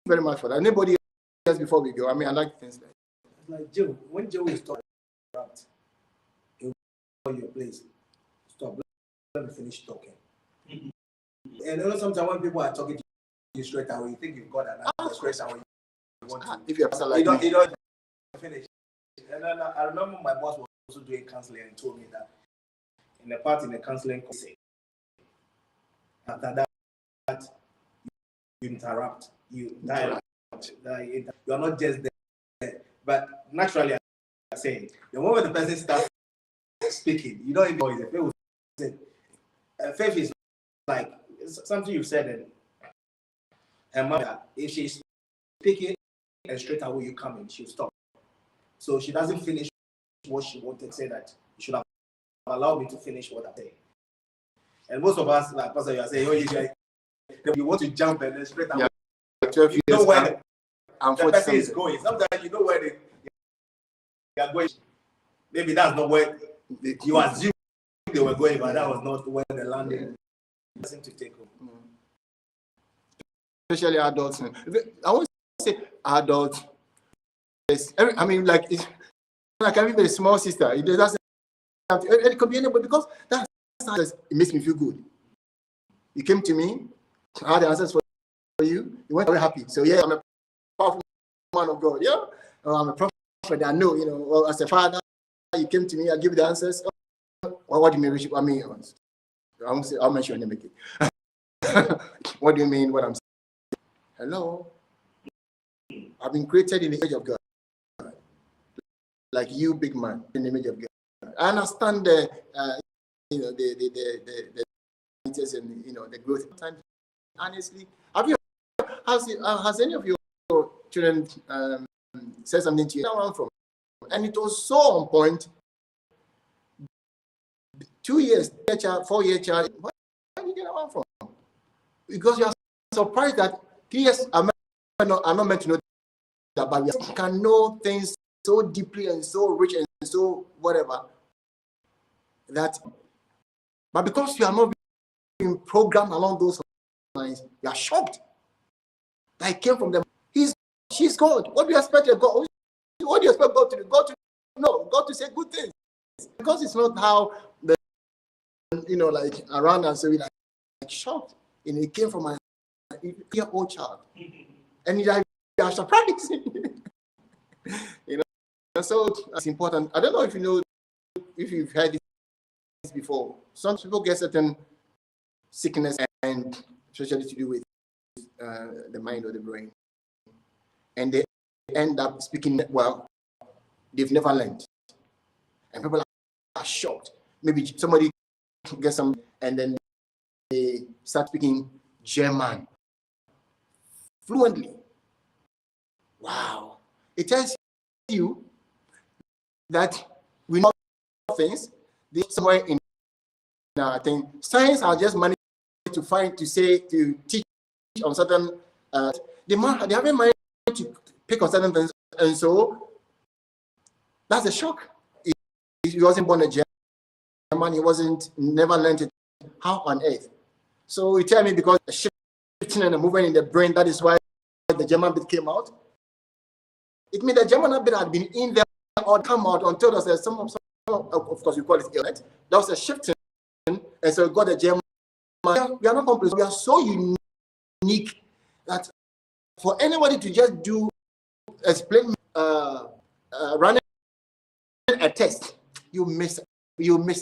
very much for that. Anybody else before we go? I mean, I like things like that. Like Joe, when Joe is talking about, he'll go your place. Stop. Let me finish talking. And sometimes when people are talking to you straight away, you think you've got an answer straight away. You want to. If you're a pastor like you don't finish. And then I remember my boss was also doing counseling and told me that in the part in the counseling course, after that you interrupt, you dialogue. You are not just there, but naturally, I say the moment the person starts speaking, you don't even know it's a faith. Faith is like something you've said, and her mother, if she's speaking and straight away you come in, she'll stop. So she doesn't finish what she wanted to say, that you should have allowed me to finish what I'm saying. And most of us, like Pastor, you are saying, you guys, you want to jump and then straight away. Yeah, 12 years. You know where the person is something. going. Sometimes you know where they are going. Maybe that's not where you assume they were going, but that was not where they landed. Nothing to take home. Especially adults. I want to say adults. Yes, I mean, like it's like having a small sister. It doesn't have to, it could be anybody, because that's it makes me feel good. You came to me, I had the answers for you. You went very happy. So yeah, I'm a powerful man of God. Yeah, I'm a prophet. I know, well, as a father, you came to me. I give you the answers. Well, what do you mean? I mean, I won't say. I'll mention your name again. What do you mean? What I'm saying? Hello. I've been created in the image of God. Like you, big man, in the image of God. I understand the and the growth. Honestly, has any of your children said something to you? That one from, and it was so on point. 2 years, 4-year child. Where did you get that one from? Because you are surprised that 3 years are not meant to know that, but we can know things so deeply and so rich and so whatever. That, but because you are not being programmed along those lines, you are shocked. That came from them. She's God. What do you expect God? What do you expect God to do? God to say good things, because it's not how the like around us, so we like shocked. And it came from my old child. And you are surprised. So it's important. I don't know if if you've heard this before. Some people get certain sickness, and especially to do with the mind or the brain, and they end up speaking well. They've never learned, and people are shocked. Maybe somebody gets some, and then they start speaking German fluently. Wow! It tells you that we know things. There's somewhere in our thing. Science are just managed to teach on certain. They haven't managed to pick on certain things, and so that's a shock. He wasn't born a German. He never learned it. How on earth? So you tell me because the shifting and the movement in the brain, that is why the German bit came out. It means the German bit had been in there or come out until there's some of course we call it illness. That was a shifting, and so we got the German. We are not complex. We are so unique that for anybody to just explain running a test, you miss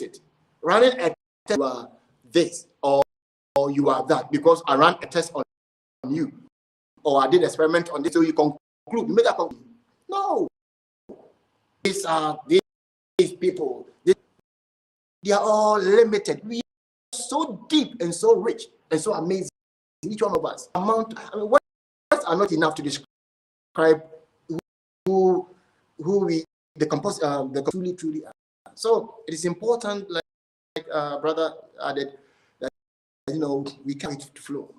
it. Running a test, you are this or you are that because I ran a test on you, or I did an experiment on this, so you conclude. You make that conclusion. No, these are these people. They are all limited. We are so deep and so rich and so amazing. Each one of us. Words are not enough to describe who we truly are. So it is important, like brother added, that we can't to flow.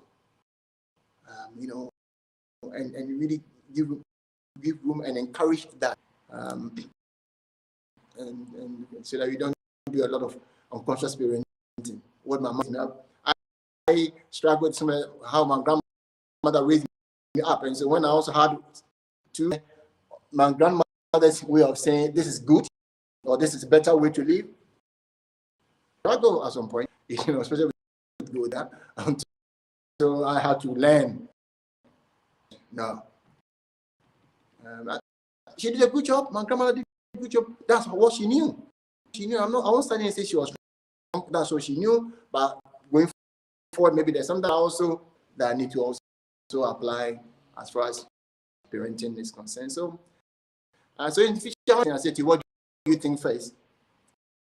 And really give room and encourage that. And so that we don't do a lot of unconscious parenting. What my mom, I struggled with how my grandmother raised me up, and so when I also had my grandmother's way of saying this is good or this is a better way to live, struggle at some point, especially with that. So I had to learn. No, she did a good job. My grandmother did a good job. That's what she knew. I won't stand and say she was wrong. That's what she knew. But going forward, maybe there's something also that I need to also apply as far as parenting is concerned. So in the future, I say to you, what do you think first?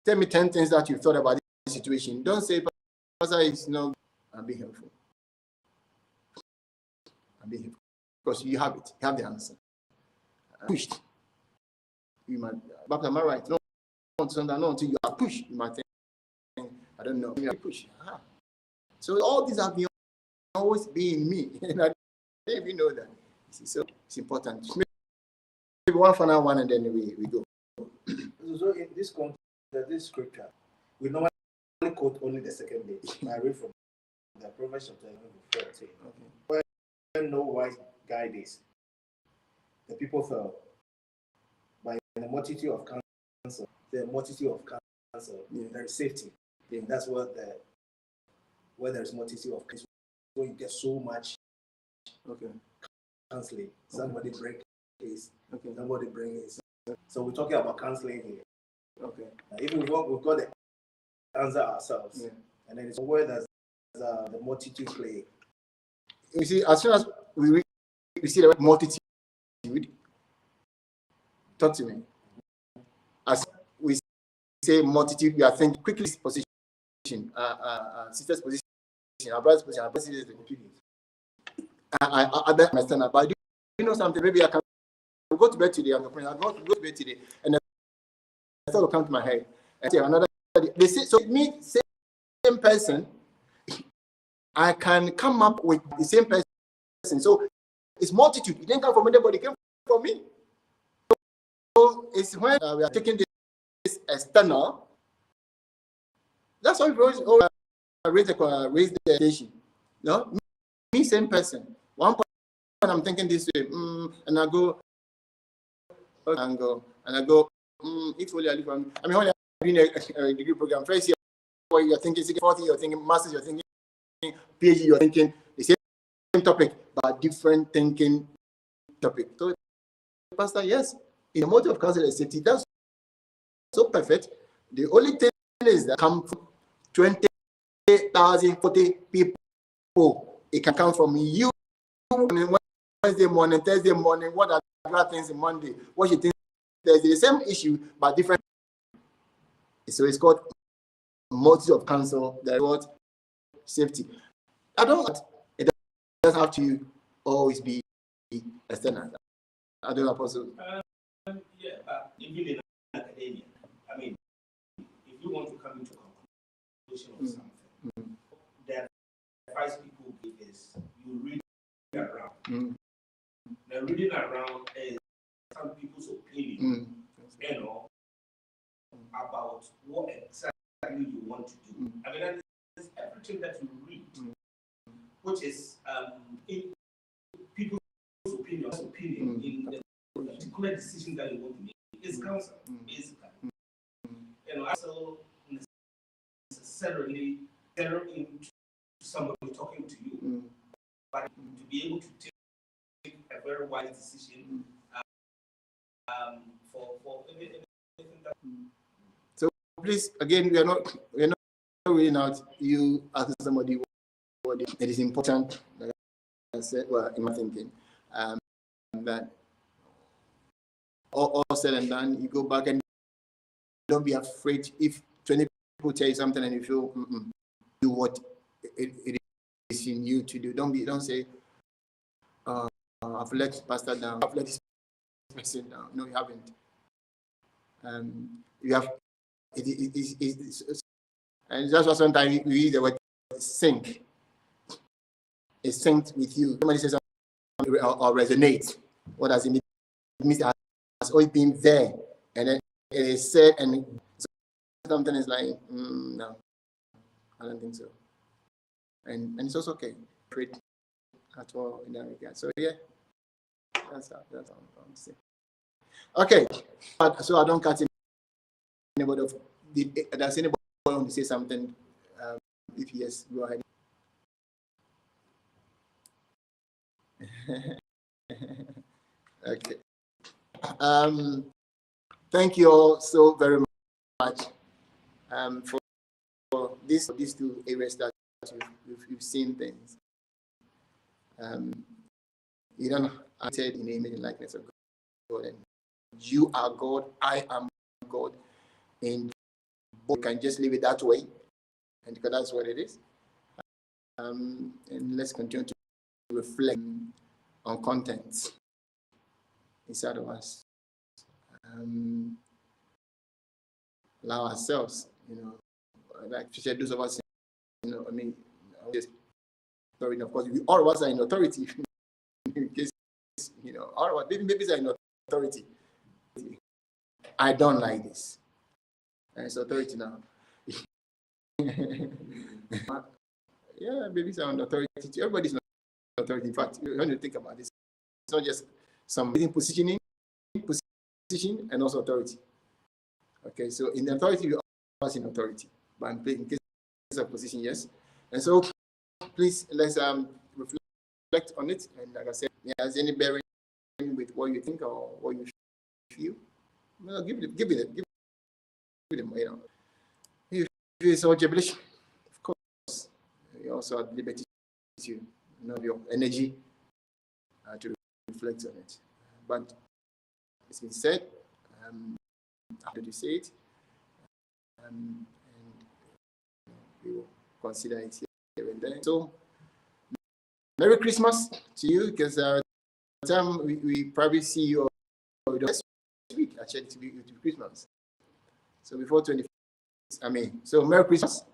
Tell me 10 things that you thought about this situation. Don't say, Pastor, it's not. I'm being helpful. Because you have it. You have the answer. Pushed. You might, but am I right? No, until you are pushed, you might think, I don't know. You are pushed. So all these have been always been in me. And I didn't even know that. So it's important. Maybe one final one, and then we go. So in this context, this scripture, we normally quote only the second page. I read from the Proverbs chapter 11:14. Okay. When no wise guide is, the people fell. By the multitude of counsel, there is safety. Yeah. That's what where there is multitude of counsel, so you get so much. Okay. Counseling. Somebody break case. Okay. Somebody bring it. So we're talking about counseling here. Okay. Even we've got the answer ourselves. Yeah. And then it's where there's the multitude play. You see, as soon as we see the word multitude, talk to me. As we say multitude, we are thinking quickly position, sister's position, our brother's position, our brother's position. I understand that, but do you know something? Maybe I can go to bed today. I'm going to go to bed today, and the thought will come to my head. And say another. They say so. Me, same person. I can come up with the same person. So it's multitude. It didn't come from anybody. It came from me. So it's when we are taking this external. That's why we always raise the station. No, me same person. One point I'm thinking this way, and I go, if only I live on. I mean, when I'm doing a degree program, first year you're thinking 40, you're thinking masters, you're thinking PhD, you're thinking the same topic, but different thinking topic. So, Pastor, yes, in the mode of counsel and safety, that's so perfect. The only thing is that come from 20,000, 40 people. It can come from you Wednesday morning, Thursday morning. What are other things in Monday? What you think? There's the same issue, but different. So it's called multitude of counsel. That's what safety. I don't. It doesn't have to always be external. I don't know, Apostle. Yeah, but even in academia, I mean, if you want to come into a conclusion of something, the advice people give is you read around. The reading around is some people's opinion, you know, about what exactly you want to do. I mean, that is everything that you read, which is in people's opinion in the particular decision that you want to make. Is counsel, basically. You know, also necessarily zero into somebody talking to you, but to be able to take a very wise decision for anything that. So please, again, we're not reading out you as somebody what it is important, like I said, well, in my thinking, that all said and done, you go back and don't be afraid if 20 people tell you something and you feel do what it is in you to do. Don't say I've let Pastor down, I've let this person down. No, you haven't. You have and that's why sometimes we use the word sync. It synced with you. Somebody says something or resonate. What does it mean? It means it has always been there, and then it is said, and something is like, no, I don't think so. And it's also okay. At all in that regard. So yeah, that's all I'm saying. Okay, so I don't cut anybody off. Does anybody want to say something? If yes, go ahead. Okay. Thank you all so very much for these two areas that you've seen things. You don't acted in the image and likeness of God, and you are God, I am God, and both can just leave it that way, and because that's what it is. And let's continue to reflect on content inside of us. Allow ourselves, like she said, those of us, I mean, just authority. Of course, all of us are in authority. In case, all of us, babies are in authority. I don't like this. And it's authority now. Yeah, babies are on authority. Everybody's on authority. In fact, when you think about this, it's not just some position, and also authority. Okay, so in authority, we are in authority, but in case of position, yes. And so, please let's reflect on it. And like I said, has any bearing with what you think or what you feel? Well, give it. If it's all gibberish, of course, you also have liberty to your energy to reflect on it. But it's been said. How did you say it? And we will consider it here and there. So, Merry Christmas to you, because the time we probably see you next week, actually, to be Christmas. So, before 25th, so Merry Christmas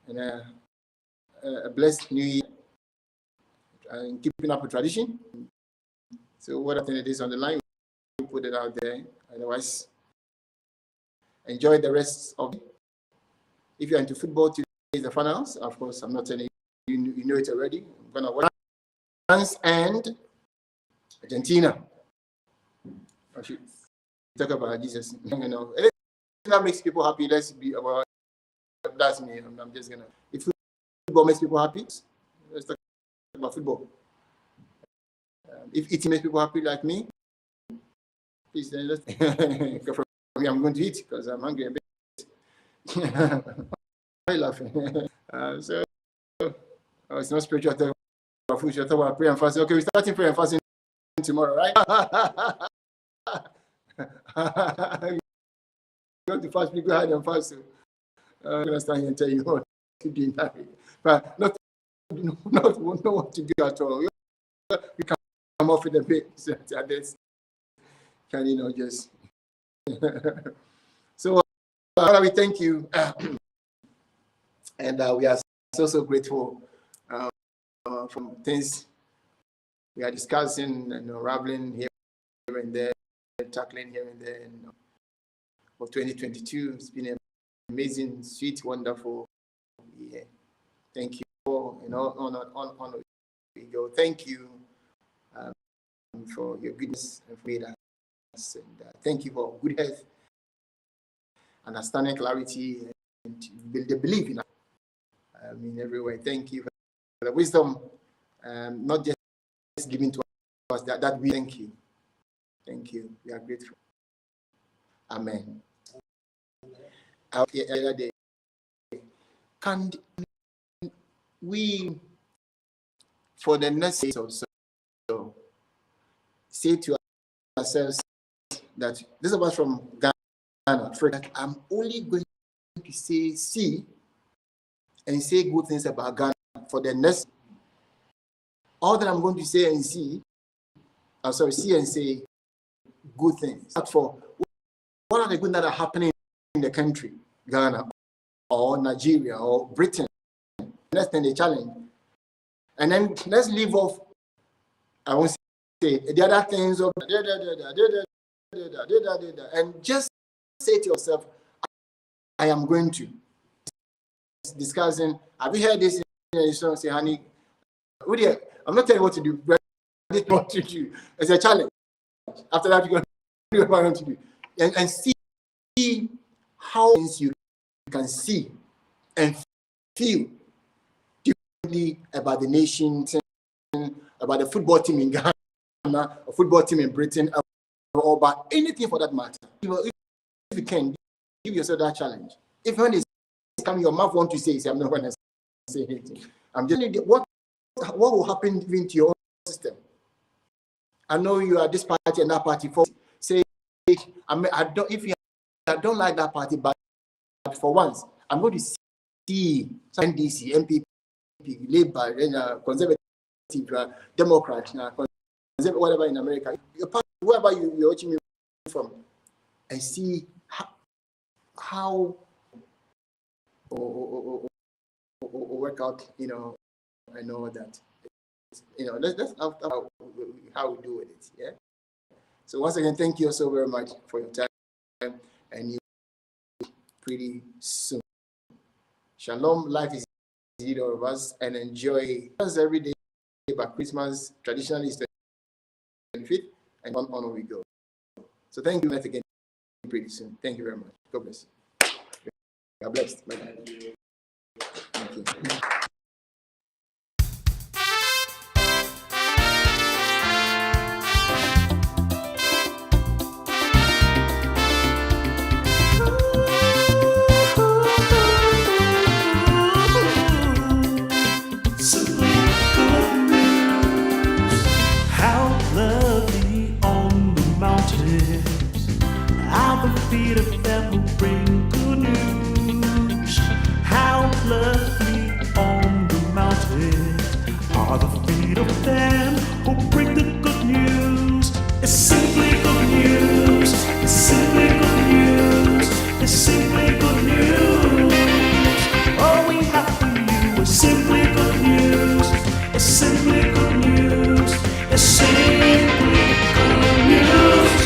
and a blessed New Year, and keeping up a tradition. So, what I think it is on the line, we'll put it out there. Otherwise, enjoy the rest of it. If you're into football, today is the finals. Of course, I'm not telling you, you know it already. I'm going to watch France and Argentina. I should talk about Jesus. Anything that makes people happy, let's be about That's me. I'm just gonna. If football makes people happy, let's talk about football. If eating makes people happy like me, please then let's go for me. I'm going to eat because I'm hungry a bit. Why are you laughing? It's not spiritual talk about food. You're talking about prayer and fasting. Okay, we're starting prayer and fasting tomorrow, right? You want to fast, we go ahead and fast. I'm going to stand here and tell you what to do now. But not know what to do at all. You can come off with a bit. Can you know just so we thank you. And we are so grateful from things we are discussing and unraveling here and there, tackling here and there. And for 2022, it's been an amazing, sweet, wonderful year. Thank you for on we go. Thank you for your goodness and for us. And thank you for good health, understanding, clarity, and the belief in us. In every way. Thank you for the wisdom, not just given to us, that we thank you. Thank you. We are grateful. Amen. Can we, for the next days or so, say to ourselves that this of us from Ghana, I'm only going to see and say good things about Ghana for the next. All that I'm going to say and see and say good things. But for what are the good that are happening in the country, Ghana or Nigeria or Britain? That's then the challenge. And then let's leave off. I won't say the other things of and just say to yourself, I am going to. Discussing, have you heard this? You say, honey, I'm not telling you what to do, but what to do. It's a challenge. After that, you're going to do what I want to do. And see how you can see and feel differently about the nation, about the football team in Ghana, a football team in Britain, or about anything for that matter. If you can, give yourself that challenge. If when it's coming, your mouth want to say, I'm not going to say anything. I'm just what will happen even to your own system. I know you are this party and that party. For say, I don't like that party, but for once, I'm going to see NDC, MPP, Labour, Conservative, Democrat, whatever in America, your party, whoever you're watching me from, and see how or work out, I know that, that's how we do with it, yeah? So once again, thank you so very much for your time, and you pretty soon. Shalom, life is easy all of us, and enjoy us every day, but Christmas traditionally is the 25th, and on we go. So thank you once again, pretty soon. Thank you very much. God bless you. God bless. Bye-bye. Thank you. Simply good news. How lovely on the mountains are the feet of them who bring good news. How lovely on the mountains are the feet of them who bring the good news. It's simply good news. It's simply good news. It's simply good news. All we have for you is simply good news. It's simply good news. It's simply good news.